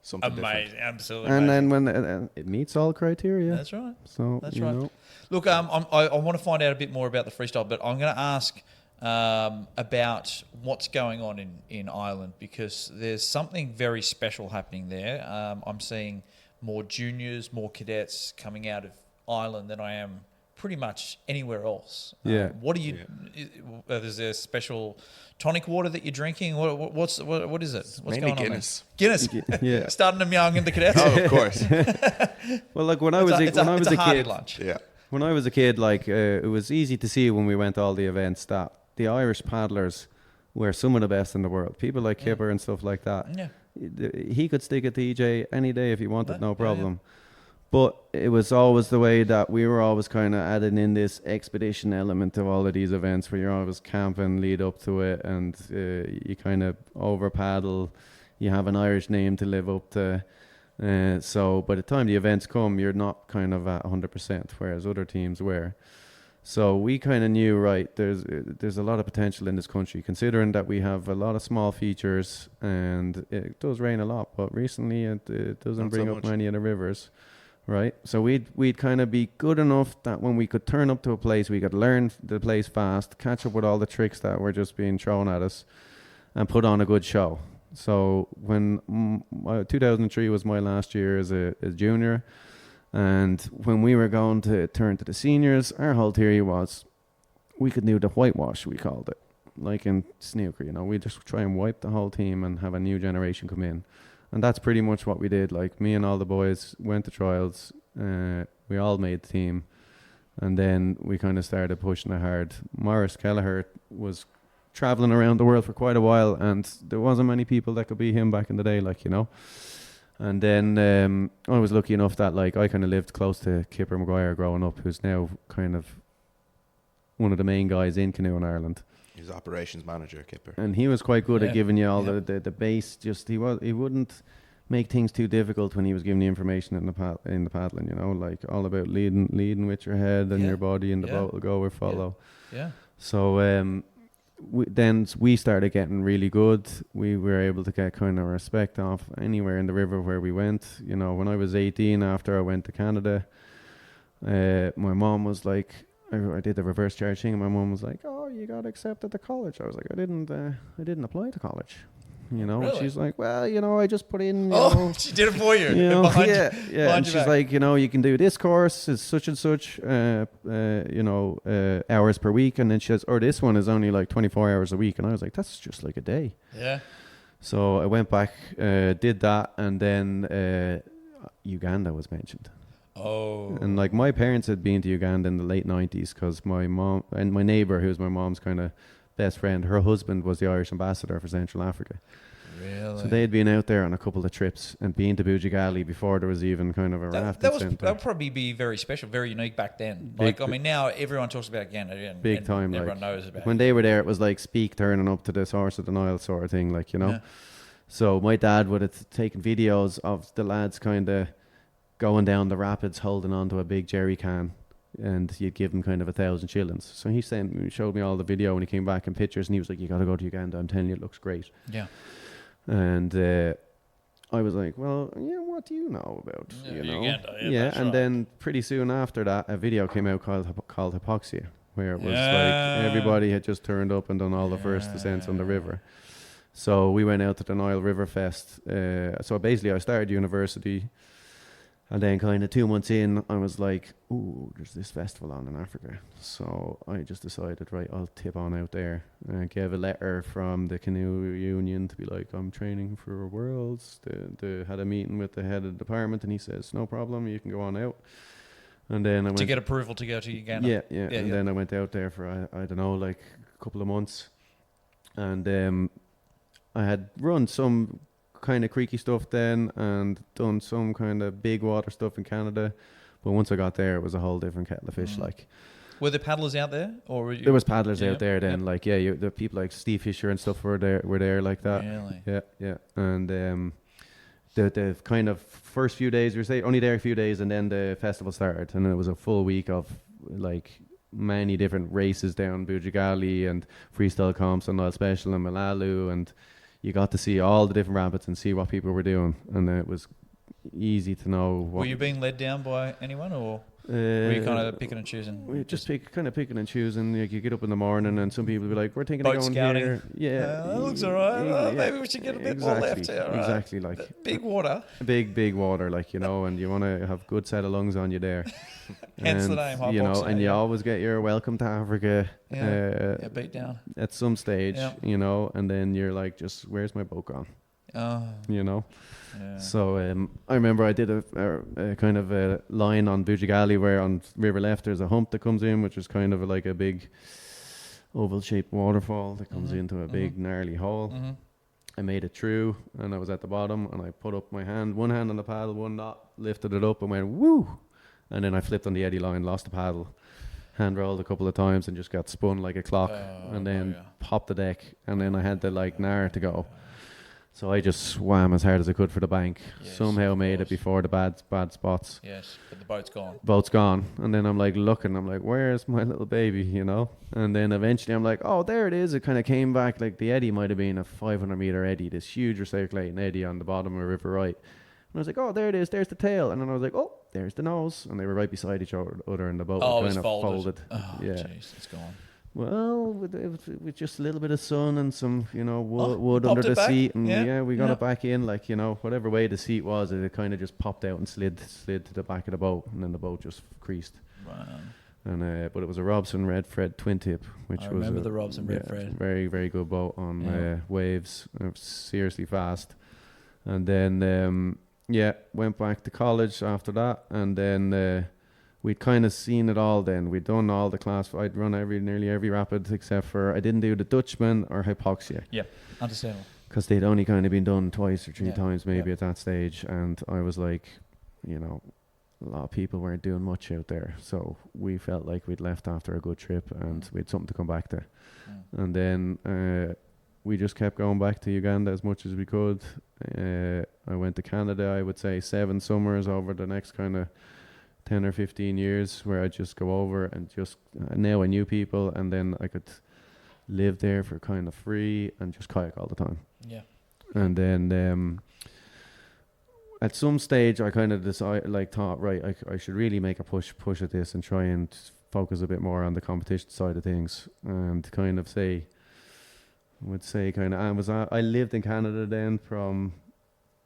Something amazing, absolutely And amazing. then when it meets all criteria. That's right. So That's you right. know. Look, I want to find out a bit more about the freestyle, but I'm going to ask about what's going on in Ireland, because there's something very special happening there. I'm seeing more juniors, more cadets coming out of Ireland than I am pretty much anywhere else. Yeah. What do you? Is there a special tonic water that you're drinking? What is it? What's Mainly going on there? Guinness. Guinness. Yeah. Starting them young in the cadets. Oh, of course. Well, like when I was It's a a hearty kid, lunch. Yeah. when I was a kid, like it was easy to see when we went to all the events that the Irish paddlers were some of the best in the world. People like Kipper and stuff like that. Yeah. He could stick it to EJ any day if he wanted, no Yeah, problem. But it was always the way that we were always kind of adding in this expedition element of all of these events where you're always camping, lead up to it, and you kind of over paddle. You have an Irish name to live up to. So by the time the events come, you're not kind of at 100%, whereas other teams were. So we kind of knew, right, there's a lot of potential in this country, considering that we have a lot of small features, and it does rain a lot, but recently it doesn't Not bring so up much. many of the rivers, right? So we'd kind of be good enough that when we could turn up to a place, we could learn the place fast, catch up with all the tricks that were just being thrown at us, and put on a good show. So when 2003 was my last year as a junior, and when we were going to turn to the seniors, our whole theory was we could do the whitewash, we called it, like in snooker, you know, we just try and wipe the whole team and have a new generation come in. And that's pretty much what we did. Like me and all the boys went to trials, we all made the team, and then we kind of started pushing it hard. Maurice Kelleher was traveling around the world for quite a while, and there wasn't many people that could beat him back in the day, like, you know. And then I was lucky enough that like I kind of lived close to Kipper Maguire growing up, who's now kind of one of the main guys in canoe in Ireland. He's operations manager, Kipper. And he was quite good Yeah. at giving you all Yeah. the base. Just he wouldn't make things too difficult when he was giving you information in the paddling. You know, like all about leading with your head and Yeah. your body, and the Yeah. boat will go or follow. Yeah. So then we started getting really good. We were able to get kind of respect off anywhere in the river where we went. You know, when I was 18, after I went to Canada, my mom was like, I did the reverse charge thing, and my mom was like, "Oh, you got accepted to college." I was like, I didn't apply to college. You know, Really? And she's like, "Well, you know, I just put in, you know, Oh, she did it for you. you know, Behind you- yeah. behind And your she's back. like, you know, you can do this course, it's such and such, hours per week, and then she says, or this one is only like 24 hours a week, and I was like, that's just like a day. Yeah. So I went back, did that, and then Uganda was mentioned. Oh. And like my parents had been to Uganda in the late 90s because my mom and my neighbor, who's my mom's kind of best friend, her husband was the Irish ambassador for Central Africa. Really? So they'd been out there on a couple of trips and been to Bujagali before there was even kind of a rafting centre. That would probably be very special, very unique back then. Big, like, I mean, now everyone talks about Ghana and big time. everyone Like, knows about when it. they were there, it was like Speak turning up to the Source of the Nile sort of thing, like, you know. Yeah. So my dad would have taken videos of the lads kind of going down the rapids holding onto a big jerry can, and you'd give him kind of 1,000 shillings. So he showed me all the video when he came back in pictures, and he was like, you got to go to Uganda, I'm telling you, it looks great. Yeah. And I was like, well, yeah, what do you know about, you know? Uganda, Yeah, and then pretty soon after that, a video came out called Hypoxia, where it was like everybody had just turned up and done all the first descents on the river. So we went out to the Nile River Fest. So basically I started university, and then kind of 2 months in, I was like, ooh, there's this festival on in Africa. So I just decided, right, I'll tip on out there. I gave a letter from the Canoe Union to be like, I'm training for Worlds. They had a meeting with the head of the department, and he says, no problem, you can go on out. And then I went to get approval to go to Uganda. Yeah. And then I went out there for, I don't know, like a couple of months. And I had run some kind of creaky stuff then and done some kind of big water stuff in Canada, but once I got there it was a whole different kettle of fish. Like, were there paddlers out there, or were you? There was paddlers out there then. Like, yeah, the people like Steve Fisher and stuff were there like that. Really? Yeah. And the kind of first few days, we were only there a few days, and then the festival started, and it was a full week of like many different races down Bujagali and freestyle comps and Nile Special and Malalu, and you got to see all the different rapids and see what people were doing, and it was easy to know what. Were you being led down by anyone, or were you kind of picking and choosing? We just picking and choosing. Like, you get up in the morning and some people would be like, we're thinking Boat of going scouting. here. Yeah, that looks all right. Maybe we should get a bit more left here. Right? Exactly, like big water. Big water, like, you know, and you want to have good set of lungs on you there. Hence the name, you know, and you always get your welcome to Africa beat down at some stage, you know, and then you're like, just where's my boat gone? You know. Yeah. So I remember I did a kind of a line on Bujagali where on River Left there's a hump that comes in, which is kind of like a big oval-shaped waterfall that comes into a big gnarly hole. I made it through, and I was at the bottom, and I put up my hand, one hand on the paddle, one knot, lifted it up and went woo, and then I flipped on the eddy line, lost the paddle, hand rolled a couple of times and just got spun like a clock, and then popped the deck, and then I had the like Nar to go. So I just swam as hard as I could for the bank. Somehow made it before the bad spots. Yes, but the boat's gone. Boat's gone. And then I'm like looking, I'm like, where's my little baby, you know? And then eventually I'm like, oh, there it is. It kind of came back, like the eddy might have been a 500 meter eddy, this huge recirculating eddy on the bottom of River Right. And I was like, oh, there it is. There's the tail. And then I was like, oh, there's the nose. And they were right beside each other in the boat. Oh, kind it was folded. Oh, yeah. Jeez, it's gone. Well, with just a little bit of sun and some, you know, wood under the seat, and we got it back in, like, you know, whatever way the seat was, it kind of just popped out and slid to the back of the boat, and then the boat just creased. Wow. And but it was a Robson Red Fred twin tip, which was remember the Robson Red Fred. Very, very good boat on waves, seriously fast. And then went back to college after that, and then we'd kind of seen it all then. We'd done all the class. I'd run nearly every rapid except for I didn't do the Dutchman or Hypoxia. Yeah, understandable. Because they'd only kind of been done twice or three times maybe at that stage. And I was like, you know, a lot of people weren't doing much out there. So we felt like we'd left after a good trip and we had something to come back to. And then we just kept going back to Uganda as much as we could. I went to Canada, I would say 7 summers over the next kind of 10 or 15 years where I just go over and just now I knew people, and then I could live there for kind of free and just kayak all the time. Yeah. And then at some stage I kind of thought, right, I should really make a push at this and try and focus a bit more on the competition side of things, and kind of I lived in Canada then from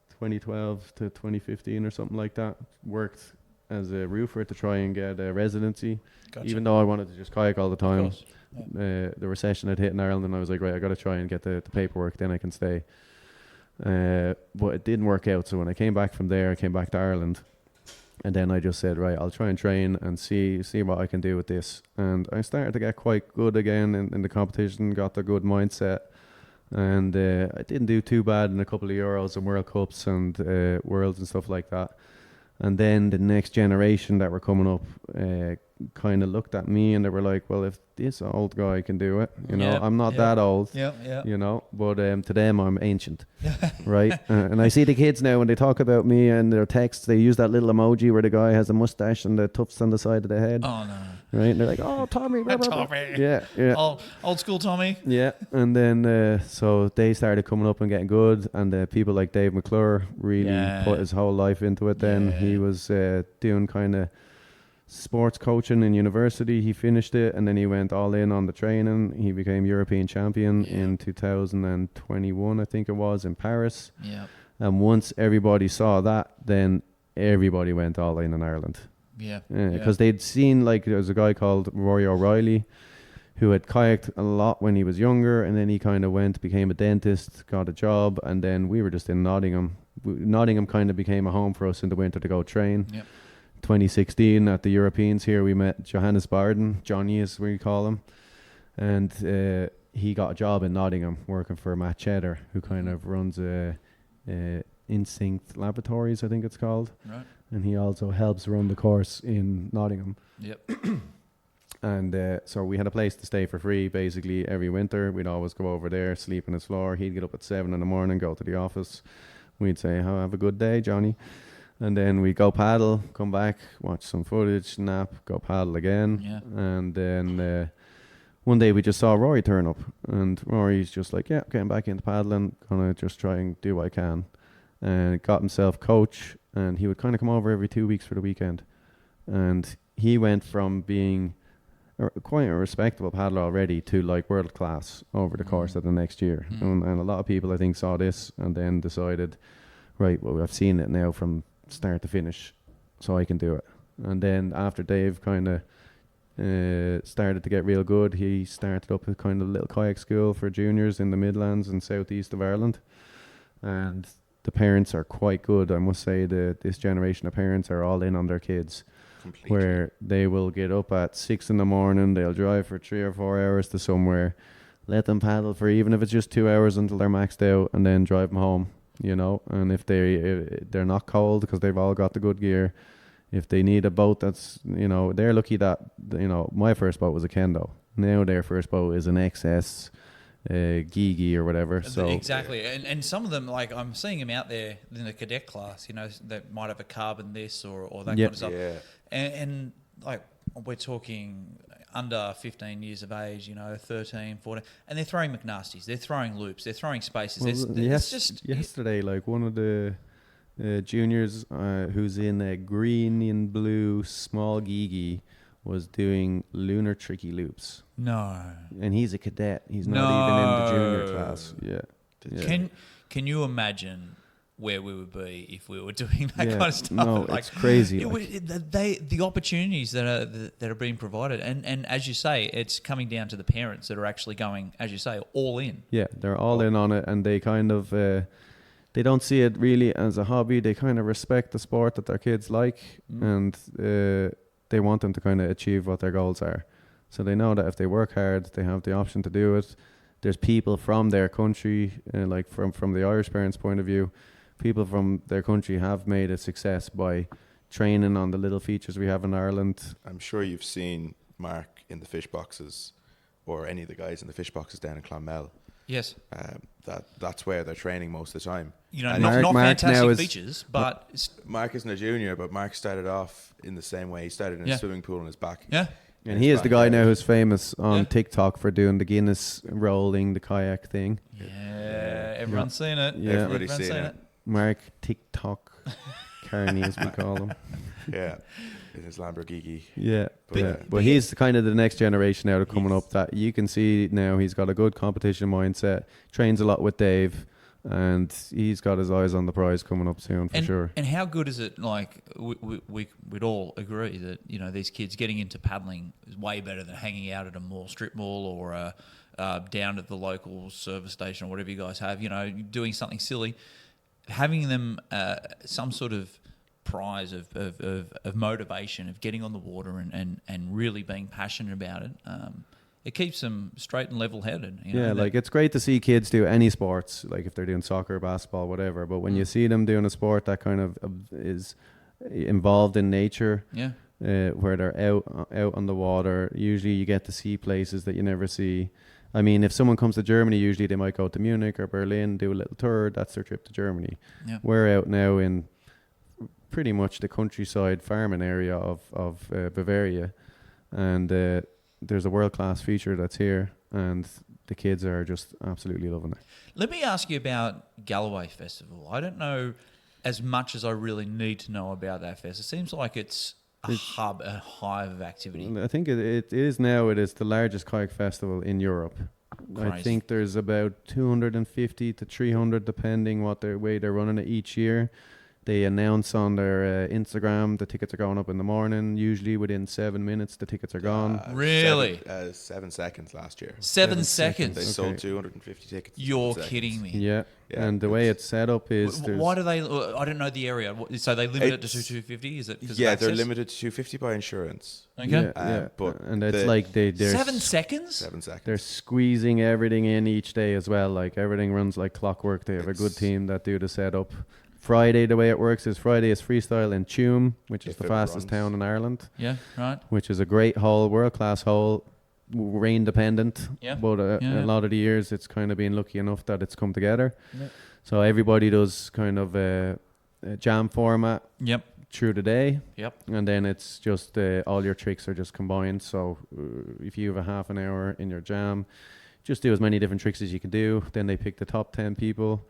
2012 to 2015 or something like that. Worked as a roofer to try and get a residency. Gotcha. Even though I wanted to just kayak all the time. The recession had hit in Ireland, and I was like, right, I got to try and get the paperwork, then I can stay. But it didn't work out. So when I came back from there, I came back to Ireland, And then I just said, right, I'll try and train and see what I can do with this. And I started to get quite good again in the competition, got the good mindset. And I didn't do too bad in a couple of Euros and World Cups and Worlds and stuff like that. And then the next generation that were coming up kind of looked at me and they were like, well, if this old guy can do it, you know, I'm not that old, you know, but to them I'm ancient, right? And I see the kids now when they talk about me and their texts, they use that little emoji where the guy has a mustache and the tufts on the side of the head. Oh, no. Right? And they're like, oh, Tommy. Tommy. Yeah. Old school Tommy. Yeah. And then so they started coming up and getting good. And people like Dave McClure really put his whole life into it then. He was doing kind of sports coaching in university. He finished it and then he went all in on the training. He became European champion in 2021, I think it was, in Paris. Yeah. And once everybody saw that, then everybody went all in Ireland. Because they'd seen, like, there was a guy called Rory O'Reilly who had kayaked a lot when he was younger, and then he kind of became a dentist, got a job, and then we were just in Nottingham. Nottingham kind of became a home for us in the winter to go train. 2016 at the Europeans here, we met Johannes Barden, Johnny as we call him, and he got a job in Nottingham working for Matt Cheddar, who kind of runs Instinct Laboratories, I think it's called. Right. And he also helps run the course in Nottingham. Yep. And so we had a place to stay for free basically every winter. We'd always go over there, sleep on his floor. He'd get up at 7 a.m, go to the office. We'd say, oh, have a good day, Johnny. And then we'd go paddle, come back, watch some footage, nap, go paddle again. Yeah. And then one day we just saw Rory turn up. And Rory's just like, yeah, getting back into paddling, gonna just try and do what I can. And got himself coach. And he would kind of come over every 2 weeks for the weekend. And he went from being quite a respectable paddler already to like world class over the course of the next year. And a lot of people, I think, saw this and then decided, right, well, I've seen it now from start to finish, so I can do it. And then after Dave kind of started to get real good, he started up a kind of little kayak school for juniors in the Midlands and southeast of Ireland. And the parents are quite good. I must say that this generation of parents are all in on their kids. Completely. Where they will get up at 6 a.m, they'll drive for 3 or 4 hours to somewhere, let them paddle for even if it's just 2 hours until they're maxed out, and then drive them home, you know. And if they're not cold because they've all got the good gear, if they need a boat that's, you know, they're lucky that, you know, my first boat was a Kendo. Now their first boat is an XS Gigi or whatever. So exactly, and some of them, like I'm seeing them out there in the cadet class, you know, that might have a carbon this or that kind of stuff. And like we're talking under 15 years of age, you know, 13, 14, and they're throwing McNasties, they're throwing loops, they're throwing spaces. Well, it's just yesterday, like one of the juniors who's in a green and blue small Gigi was doing lunar tricky loops. No. And he's a cadet. He's not even in the junior class. Yeah. Can you imagine where we would be if we were doing that kind of stuff? No, like, it's crazy. The opportunities that are being provided, and as you say, it's coming down to the parents that are actually going, as you say, all in. Yeah, they're all in on it, and they kind of they don't see it really as a hobby. They kind of respect the sport that their kids like, and they want them to kind of achieve what their goals are. So they know that if they work hard, they have the option to do it. There's people from their country, like from the Irish parents' point of view, people from their country have made a success by training on the little features we have in Ireland. I'm sure you've seen Mark in the fish boxes, or any of the guys in the fish boxes down in Clonmel. Yes. That's where they're training most of the time. You know, not fantastic features, but Mark isn't a junior, but Mark started off in the same way. He started in a swimming pool on his back. Yeah. And he is the guy now who's famous on TikTok for doing the Guinness rolling the kayak thing. Yeah, everyone's seen it. Yeah. Everybody's seen it. Mark TikTok Carney, as we call him. Yeah, in his Lamborghini. Yeah, but he's kind of the next generation now coming up that you can see now. He's got a good competition mindset, trains a lot with Dave, and he's got his eyes on the prize coming up soon for sure. And how good is it? Like we'd all agree that, you know, these kids getting into paddling is way better than hanging out at a mall, strip mall, or down at the local service station or whatever you guys have. You know, doing something silly. Having them some sort of prize of motivation, of getting on the water and really being passionate about it. It keeps them straight and level-headed. Yeah, like it's great to see kids do any sports, like if they're doing soccer, basketball, whatever. But when you see them doing a sport that kind of is involved in nature, where they're out on the water, usually you get to see places that you never see. I mean, if someone comes to Germany, usually they might go to Munich or Berlin, do a little tour. That's their trip to Germany. Yeah. We're out now in pretty much the countryside farming area of Bavaria, and there's a world-class feature that's here, and the kids are just absolutely loving it. Let me ask you about Galloway Festival. I don't know as much as I really need to know about that fest. It seems like it's a hive of activity. I think it is now. It is the largest kayak festival in Europe. Crazy. I think there's about 250 to 300, depending what their way they're running it each year. They announce on their Instagram the tickets are going up in the morning. Usually within 7 minutes, the tickets are gone. Really? 7 seconds last year. 7 seconds? They sold 250 tickets. You're kidding me. Yeah. And the way it's set up is... Why do they... I don't know the area. So they limit it to 250? Is it because of access? They're limited to 250 by insurance. Okay. But and it's like they're... 7 seconds? 7 seconds. They're squeezing everything in each day as well. Like everything runs like clockwork. They have a good team that do the setup. Friday, the way it works is Friday is freestyle in Tuam, which is the fastest town in Ireland. Yeah, right. Which is a great hole, world-class hole, rain dependent. Yeah. But a lot of the years it's kind of been lucky enough that it's come together. Yep. So everybody does kind of a jam format through the day. Yep. And then it's just all your tricks are just combined. So if you have a half an hour in your jam, just do as many different tricks as you can do. Then they pick the top 10 people.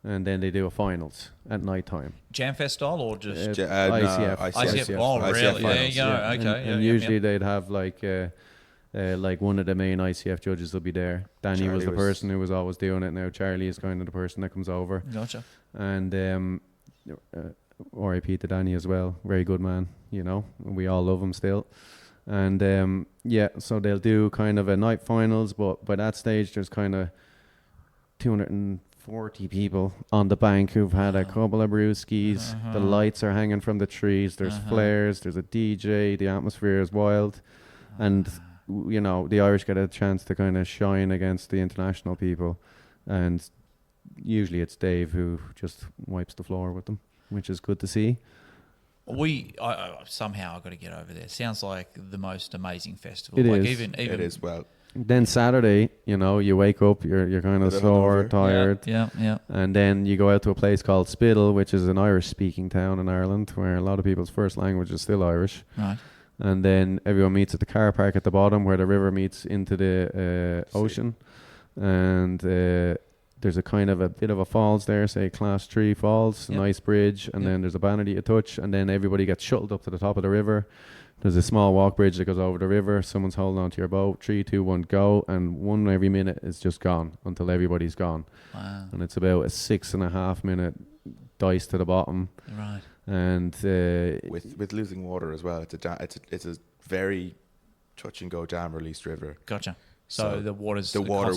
And then they do a finals at night time. Jamfest style or just ICF? ICF. Oh, really? There you go. Okay. And usually they'd have like one of the main ICF judges will be there. Danny Charlie was the person who was always doing it. Now Charlie is kind of the person that comes over. Gotcha. And RIP to Danny as well. Very good man. You know, we all love him still. And so they'll do kind of a night finals, but by that stage there's kind of 240 people on the bank who've had a couple of brewskis. The lights are hanging from the trees. There's flares. There's a DJ. The atmosphere is wild. And, you know, the Irish get a chance to kind of shine against the international people. And usually it's Dave who just wipes the floor with them, which is good to see. Somehow I've got to get over there. Sounds like the most amazing festival. It like is. Even it is, well. Then Saturday, you know, you wake up, you're kind of sore, tired. Yeah. And then you go out to a place called Spittle, which is an Irish-speaking town in Ireland, where a lot of people's first language is still Irish. Right. And then everyone meets at the car park at the bottom, where the river meets into the ocean. And there's a kind of a bit of a falls there, say Class 3 Falls, a nice bridge. And then there's a banner that you touch. And then everybody gets shuttled up to the top of the river. There's a small walk bridge that goes over the river. Someone's holding onto your boat. 3, 2, 1, go. And one every minute is just gone until everybody's gone. Wow. And it's about a 6.5 minute dice to the bottom. Right. And with losing water as well. It's a very touch and go jam released river. Gotcha. So the water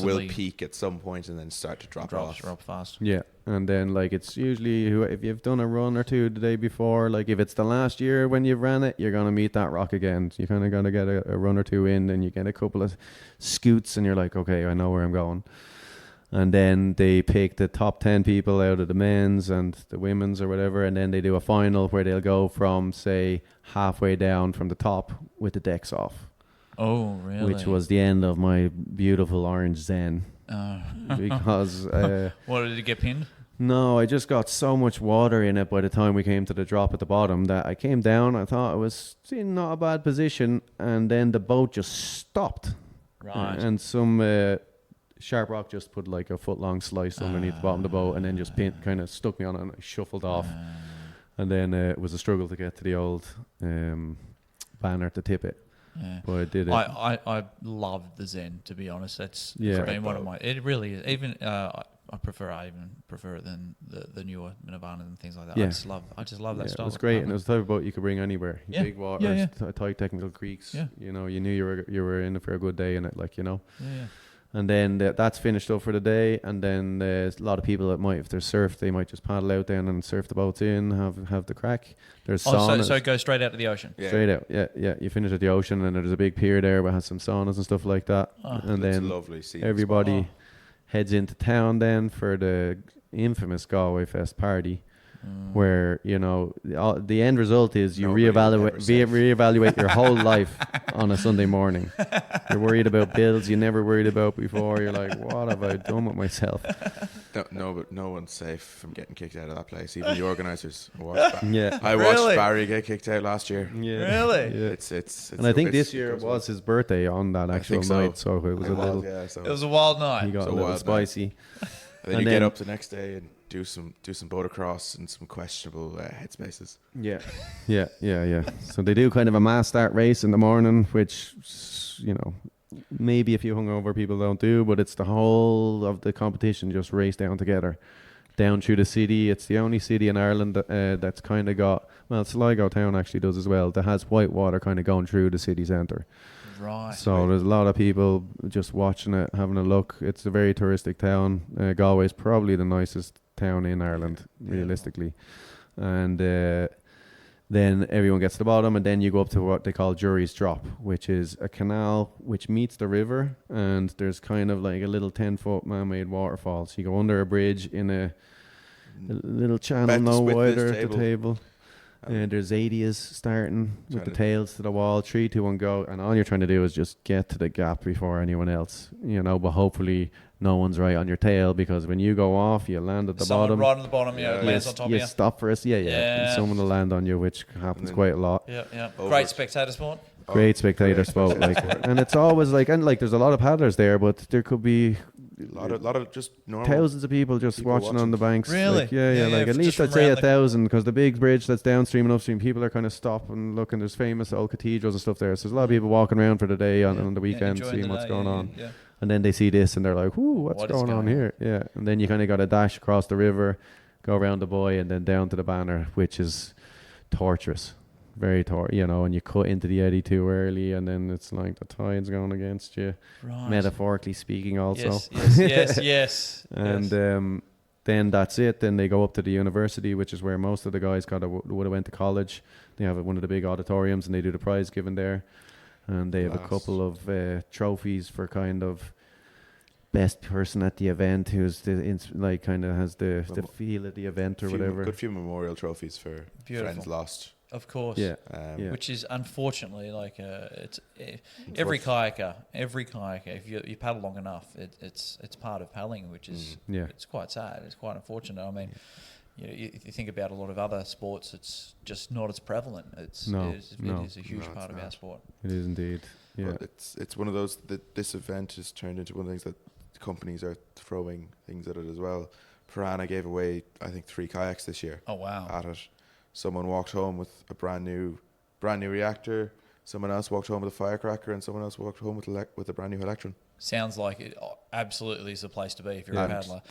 will peak at some point and then start to drop off. Drop fast. Yeah, and then like it's usually if you've done a run or two the day before, like if it's the last year when you've ran it, you're gonna meet that rock again. You kind of gotta get a run or two in, and you get a couple of scoots, and you're like, okay, I know where I'm going. And then they pick the top 10 people out of the men's and the women's or whatever, and then they do a final where they'll go from say halfway down from the top with the decks off. Oh, really? Which was the end of my beautiful orange Zen. Because... what, did it get pinned? No, I just got so much water in it by the time we came to the drop at the bottom that I came down, I thought I was in not a bad position, and then the boat just stopped. Right. And some sharp rock just put like a foot-long slice underneath the bottom of the boat and then just kind of stuck me on it and I shuffled off. And then it was a struggle to get to the old banner to tip it. Yeah. But I did it. I love the Zen, to be honest. It's been one of my. It really is. Even I even prefer it than the newer Nirvana and things like that. Yeah. I just love that style. It was great, and it was the type of boat you could bring anywhere. Yeah. Big waters, tight technical creeks. Yeah. You know, you knew you were in it for a good day in it, like, you know. Yeah. And then that's finished up for the day. And then there's a lot of people that might, if there's surf, they might just paddle out then and surf the boats in, have the crack. There's saunas. So it goes straight out to the ocean? Yeah. Straight out, yeah. You finish at the ocean, and there's a big pier there that has some saunas and stuff like that. And It's then lovely scenic everybody spot. heads into town then for the infamous Galway Fest party. Where the end result is you Nobody ever safe. reevaluate your whole life on a Sunday morning. You're worried about bills you never worried about before. You're like, what have I done with myself? But no one's safe from getting kicked out of that place. Even the organisers. I watched Really? Barry get kicked out last year. Yeah. Really? Yeah. It's And I think this it year goes was his birthday on that I actual think so. night, so it was a little. Yeah, so It was a wild night. He got It's a a little wild spicy. then and you then- get up the next day and do some motocross and some questionable headspaces. Yeah. So they do kind of a mass start race in the morning, which maybe a few hungover people don't do, but it's the whole of the competition just race down together, down through the city. It's the only city in Ireland that's kind of got, well, Sligo town actually does as well, that has Whitewater kind of going through the city centre. Right. So there's a lot of people just watching it, having a look. It's a very touristic town. Galway's probably the nicest town in Ireland, realistically. And then everyone gets to the bottom, and then you go up to what they call Jury's Drop, which is a canal which meets the river, and there's kind of like a little 10-foot man-made waterfall. So you go under a bridge in a little channel, Bet no with wider this at the table. There's 80s starting with the tails to the wall, 3, 2, 1, go, and all you're trying to do is just get to the gap before anyone else, but hopefully no one's right on your tail, because when you go off, you land at the Someone bottom. right on the bottom, Yeah. lands on top of You you. stop for us, yeah. Yeah. Someone will land on you, which happens then quite a lot. Yeah. Over Great it. spectator sport. Great spectator spot, and it's always like, there's a lot of paddlers there, but there could be A lot of just normal. thousands of people just People watching on watching. the banks. Really? Like, yeah, Yeah, like at just least from I'd say around the- 1,000, because the big bridge that's downstream and upstream, people are kind of stopping, looking. There's famous old cathedrals and stuff there, so there's a lot of people walking around for the day on the weekend, enjoying seeing the what's day, going yeah, on. yeah. And then they see this and they're like, "Ooh, what's What is going on going here?" Yeah, and then you kind of got to dash across the river, go around the buoy, and then down to the banner, which is torturous, very and you cut into the eddy too early, and then it's like the tide's going against you, Right. metaphorically speaking, also. Yes. And then that's it. Then they go up to the university, which is where most of the guys would have went to college. They have one of the big auditoriums, and they do the prize giving there. And they have a couple of trophies for kind of best person at the event, who's kind of has the feel of the event or whatever. Good few memorial trophies for Beautiful. friends lost. Of course. Yeah. Which is unfortunately like every kayaker. If you paddle long enough, it's part of paddling, which is it's quite sad. It's quite unfortunate. I mean, if you think about a lot of other sports, it's just not as prevalent. It is a huge part of our sport. It is indeed. Yeah. But it's one of those that this event has turned into one of the things that companies are throwing things at it as well. Piranha gave away, I think, 3 kayaks this year. Oh wow! At it, someone walked home with a brand new reactor. Someone else walked home with a firecracker, and someone else walked home with a brand new electron. Sounds like it absolutely is the place to be if you're a paddler.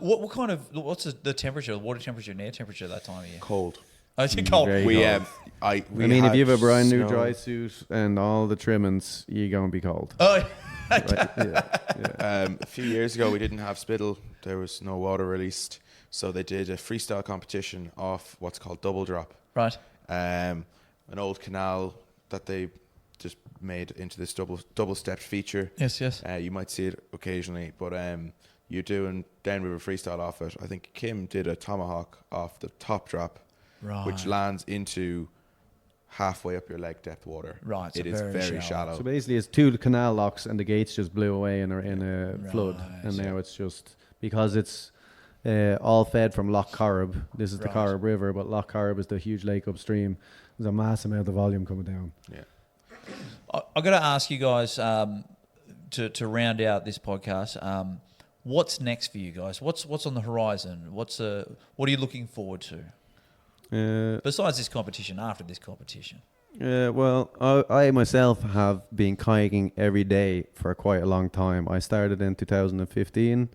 What's the temperature, the water temperature and air temperature that time of year? Cold. Oh, it's cold. Very We cold. I if you have a brand new snow. dry suit and all the trimmings, you're going to be cold. Oh, Right? Yeah. A few years ago, we didn't have spittle. There was no water released, so they did a freestyle competition off what's called double drop. right. An old canal that they just made into this double stepped feature. Yes. You might see it occasionally, but you're doing downriver freestyle off it. I think Kim did a tomahawk off the top drop, Right. which lands into halfway up your leg depth water. Right, so It is very very shallow. shallow. So basically, it's 2 canal locks, and the gates just blew away in a flood, Right, and yeah. now it's just because it's all fed from Loch Corrib. This is the Right. Corrib River, but Loch Corrib is the huge lake upstream. There's a mass amount of volume coming down. Yeah. I've got to ask you guys to round out this podcast. What's next for you guys? What's on the horizon? What are you looking forward to besides this competition? After this competition, Well, I myself have been kayaking every day for quite a long time. I started in 2015,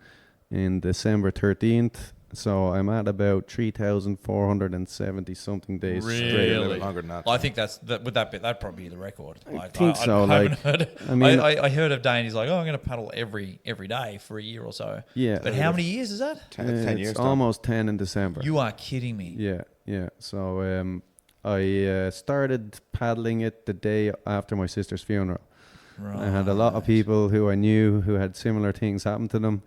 in December 13th. So I'm at about 3,470 something days straight. A little bit longer than that. Well, I think that'd probably be the record. I think so. I haven't heard it. I mean, I heard of Dane. He's like, oh, I'm going to paddle every day for a year or so. Yeah. But how many years is that? 10 years. It's almost 10 in December. You are kidding me. Yeah. So I started paddling it the day after my sister's funeral. Right. I had a lot of people who I knew who had similar things happen to them,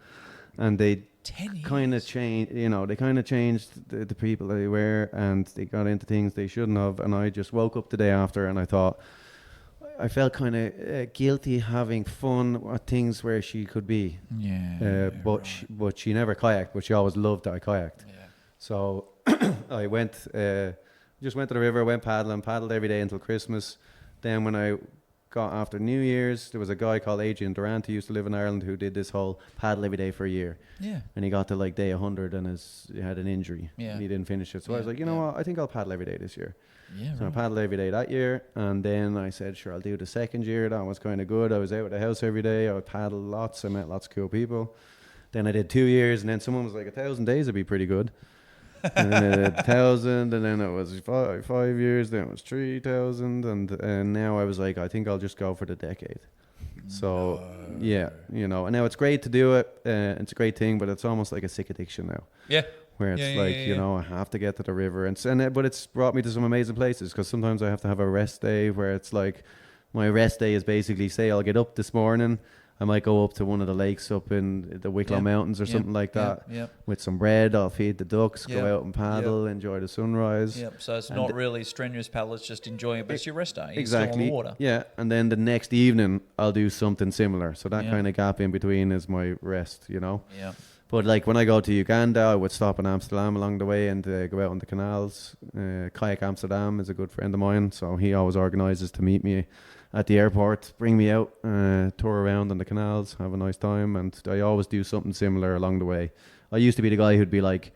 and they 10 years. kind of changed. They kind of changed the people they were, and they got into things they shouldn't have. And I just woke up the day after, and I thought I felt kind of guilty having fun at things where she could be. Yeah. But she never kayaked, but she always loved that I kayaked. Yeah. So I just went to the river, went paddled every day until Christmas. Then when I got after New Year's, there was a guy called Adrian Durant who used to live in Ireland who did this whole paddle every day for a year. Yeah. And he got to like day 100 and he had an injury. Yeah. And he didn't finish it. So I was like, you know what? I think I'll paddle every day this year. Yeah. So I paddled every day that year. And then I said, sure, I'll do the second year. That was kind of good. I was out of the house every day. I would paddle lots. I met lots of cool people. Then I did 2 years. And then someone was like, 1,000 days would be pretty good. And then I did 1,000, and then it was 5 years, then it was 3,000, and now I was like, I think I'll just go for the decade. So yeah, and now it's great to do it. It's a great thing, but it's almost like a sick addiction now. Yeah. Where it's I have to get to the river, but it's brought me to some amazing places because sometimes I have to have a rest day where it's like my rest day is basically say I'll get up this morning. I might go up to one of the lakes up in the Wicklow Mountains or something like that with some bread. I'll feed the ducks, go out and paddle, enjoy the sunrise. Yep. So it's not really strenuous paddle, it's just enjoying it, but it's your rest day. Exactly. You're still on the water. Yeah. And then the next evening, I'll do something similar. So that kind of gap in between is my rest, Yeah. But like when I go to Uganda, I would stop in Amsterdam along the way and go out on the canals. Kayak Amsterdam is a good friend of mine, so he always organises to meet me at the airport, bring me out, tour around on the canals, have a nice time, and I always do something similar along the way. I used to be the guy who'd be like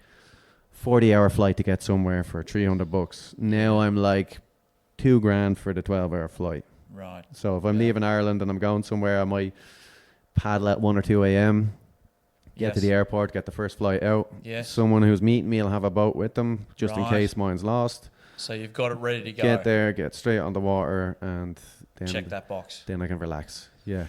40-hour flight to get somewhere for $300. Now I'm like $2,000 for the 12-hour flight. Right. So if I'm leaving Ireland and I'm going somewhere, I might paddle at 1 or 2 a.m., get to the airport, get the first flight out. Yes. Someone who's meeting me will have a boat with them just in case mine's lost. So you've got it ready to go. Get there, get straight on the water, and then check that box. Then I can relax. Yeah,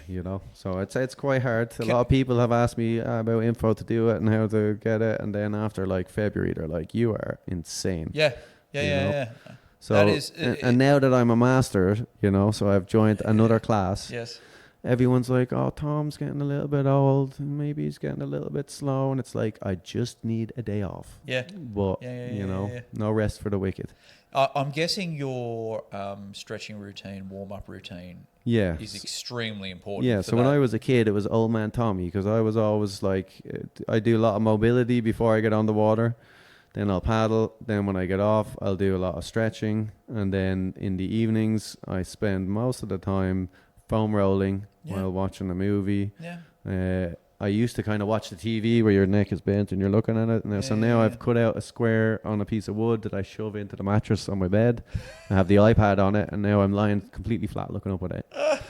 So it's quite hard. A lot of people have asked me about info to do it and how to get it, and then after like February, they're like, "You are insane." Yeah. So that is, and now that I'm a master, so I've joined another class. Yes. Everyone's like, "Oh, Tom's getting a little bit old. Maybe he's getting a little bit slow." And it's like, I just need a day off. Yeah. But no rest for the wicked. I'm guessing your stretching routine, warm-up routine is extremely important. Yeah, so when I was a kid, it was old man Tommy, because I was always like, I do a lot of mobility before I get on the water. Then I'll paddle. Then when I get off, I'll do a lot of stretching. And then in the evenings, I spend most of the time foam rolling while watching a movie. Yeah. I used to kind of watch the TV where your neck is bent and you're looking at it. So now I've cut out a square on a piece of wood that I shove into the mattress on my bed. I have the iPad on it, and now I'm lying completely flat looking up at it.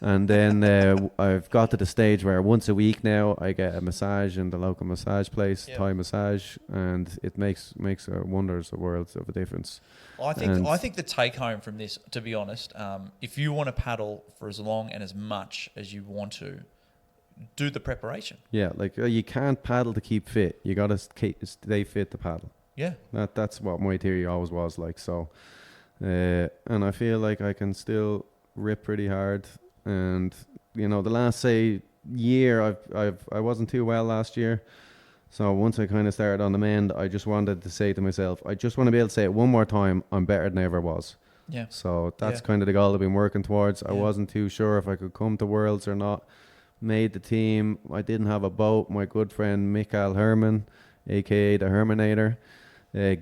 And then I've got to the stage where once a week now I get a massage in the local massage place, Thai massage, and it makes wonders of worlds of a difference. I think the take home from this, to be honest, if you want to paddle for as long and as much as you want to, do the preparation. Yeah, like you can't paddle to keep fit. You got to stay fit to paddle. Yeah. That's what my theory always was like. So, and I feel like I can still rip pretty hard. And the last year I wasn't too well last year. So once I kind of started on the mend, I just wanted to say to myself, I just want to be able to say it one more time, I'm better than I ever was. Yeah. So that's kind of the goal I've been working towards. I wasn't too sure if I could come to Worlds or not. Made the team. I didn't have a boat. My good friend Mikael Herman, aka the Herminator,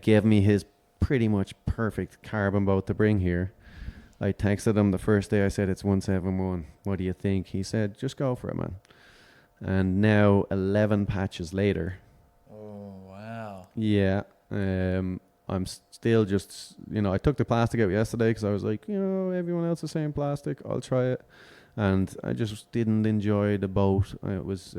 gave me his pretty much perfect carbon boat to bring here. I texted him the first day. I said, it's 171. What do you think? He said, just go for it, man. And now 11 patches later. Oh, wow. Yeah. I'm still just, I took the plastic out yesterday because I was like, everyone else is saying plastic. I'll try it. and I just didn't enjoy the boat. It was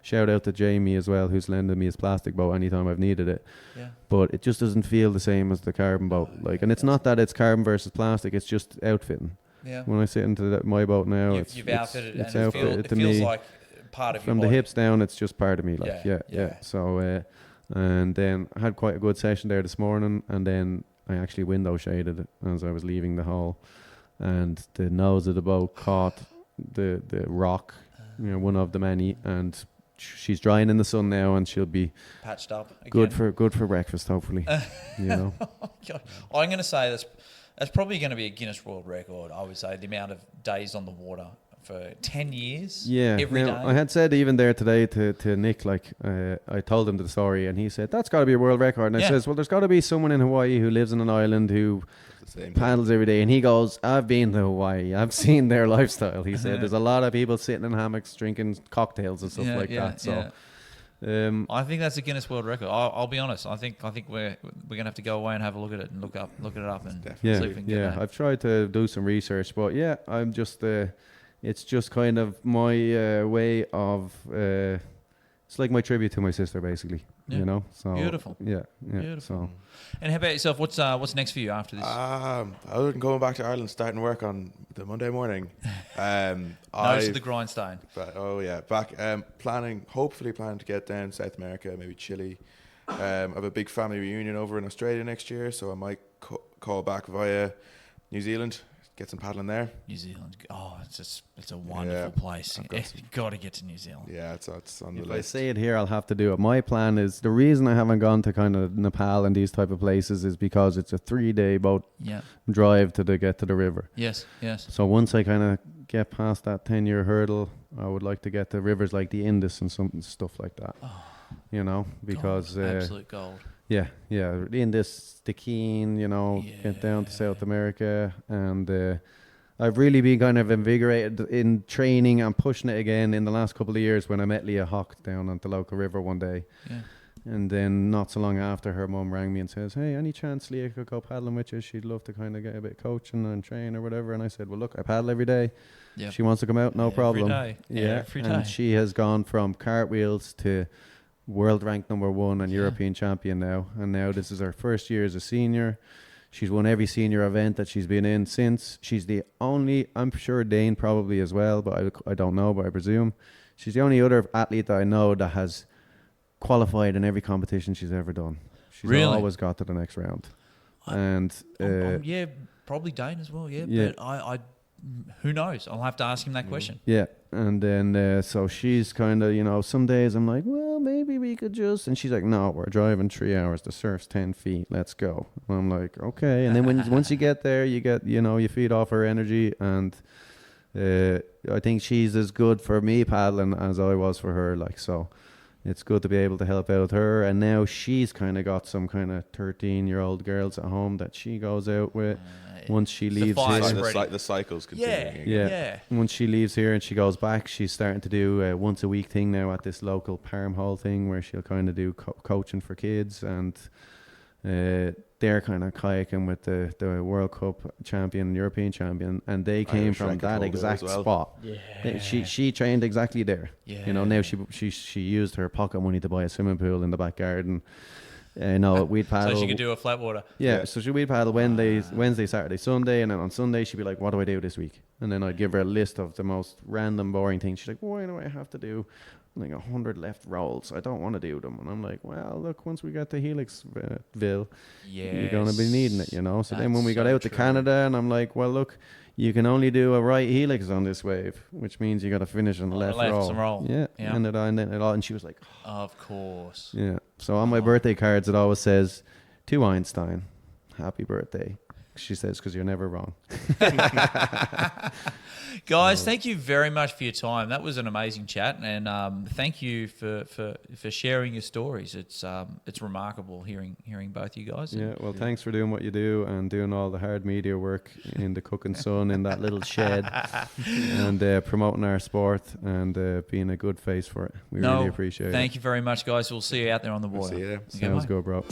shout out to Jamie as well, who's lending me his plastic boat anytime I've needed it. Yeah. But it just doesn't feel the same as the carbon boat. And it's not that it's carbon versus plastic; it's just outfitting. Yeah. When I sit into my boat now, you've outfitted it's and outfitted it to feels me. like part of From your the body. hips down, it's just part of me. Yeah. So, and then I had quite a good session there this morning, and then I actually window shaded it as I was leaving the hole, and the nose of the boat caught the rock, one of the many, and she's drying in the sun now, and she'll be patched up again. good for breakfast, hopefully. God. I'm going to say that's probably going to be a Guinness World Record. I would say the amount of days on the water for 10 years. Yeah, every day. I had said even there today to Nick, I told him the story, and he said that's got to be a world record. And I says, well, there's got to be someone in Hawaii who lives on an island who paddles every day. And he goes, I've been to Hawaii, I've seen their lifestyle. He said there's a lot of people sitting in hammocks drinking cocktails and stuff that. So I think that's a Guinness World Record. I'll be honest. I think we're gonna have to go away and have a look at it and look it up and see if we can get that. I've tried to do some research, but I'm just it's just kind of my way of it's like my tribute to my sister, basically. So beautiful. Beautiful. So. And how about yourself? What's next for you after this? Other than going back to Ireland, starting work on the Monday morning. Nose to the grindstone. Hopefully planning to get down South America, maybe Chile. I have a big family reunion over in Australia next year, so I might call back via New Zealand. Get some paddling there. New Zealand. Oh, it's a wonderful place. You've got to get to New Zealand. Yeah, it's on the list. If I say it here, I'll have to do it. My plan is, the reason I haven't gone to kind of Nepal and these type of places is because it's a 3-day boat drive to get to the river. Yes. So once I kind of get past that 10-year hurdle, I would like to get to rivers like the Indus and some stuff like that. Oh, because... absolute gold. Yeah, the Indus, the Keene, get down to South America, and I've really been kind of invigorated in training and pushing it again in the last couple of years when I met Leah Hawk down on the local river one day. Yeah. And then not so long after, her mum rang me and says, hey, any chance Leah could go paddling with you? She'd love to kind of get a bit of coaching and train or whatever. And I said, well, look, I paddle every day. Yep. She wants to come out, no problem. Every day. Every day. And she has gone from cartwheels to world ranked number 1 and European champion now. And now this is her first year as a senior. She's won every senior event that she's been in since. She's the only, I'm sure Dane probably as well, but I don't know, but I presume. She's the only other athlete that I know that has qualified in every competition she's ever done. She's always got to the next round. Probably Dane as well, but I who knows? I'll have to ask him that question. Yeah, and then so she's kind of, some days I'm like, well, maybe we could just, and she's like, no, we're driving 3 hours, the surf's 10 feet, let's go. And I'm like, okay. And then once you get there, you get, you feed off her energy, and I think she's as good for me paddling as I was for her, so it's good to be able to help out her. And now she's kind of got some kind of 13-year-old girls at home that she goes out with. Once she leaves here, the cycles continuing. Yeah. Once she leaves here and she goes back, she's starting to do a once a week thing now at this local Parham Hall thing where she'll kind of do coaching for kids, and they're kind of kayaking with the World Cup champion, European champion, and they came from that exact spot. Yeah. She trained exactly there. Yeah. Now she used her pocket money to buy a swimming pool in the back garden. We'd paddle. So she could do a flat water. Yeah, so we'd paddle Wednesday, Saturday, Sunday, and then on Sunday she'd be like, what do I do this week? And then I'd give her a list of the most random, boring things. She's like, why do I have to do 100 left rolls? I don't want to do them. And I'm like, well, look, once we get to Helixville, you're going to be needing it, So then when we got out to Canada, and I'm like, well, look, you can only do a right helix on this wave, which means you got to finish on the left roll. Yeah. And she was like, oh. Of course. Yeah. So on my birthday cards, it always says, to Einstein, happy birthday. She says, because you're never wrong. Guys, thank you very much for your time. That was an amazing chat, and thank you for sharing your stories. It's remarkable hearing both you guys. Yeah, well, thanks for doing what you do and doing all the hard media work in the cooking sun in that little shed, and promoting our sport and being a good face for it. We really appreciate it. Thank you very much, guys. We'll see you out there on the water. We'll see you there. Sounds good, bro.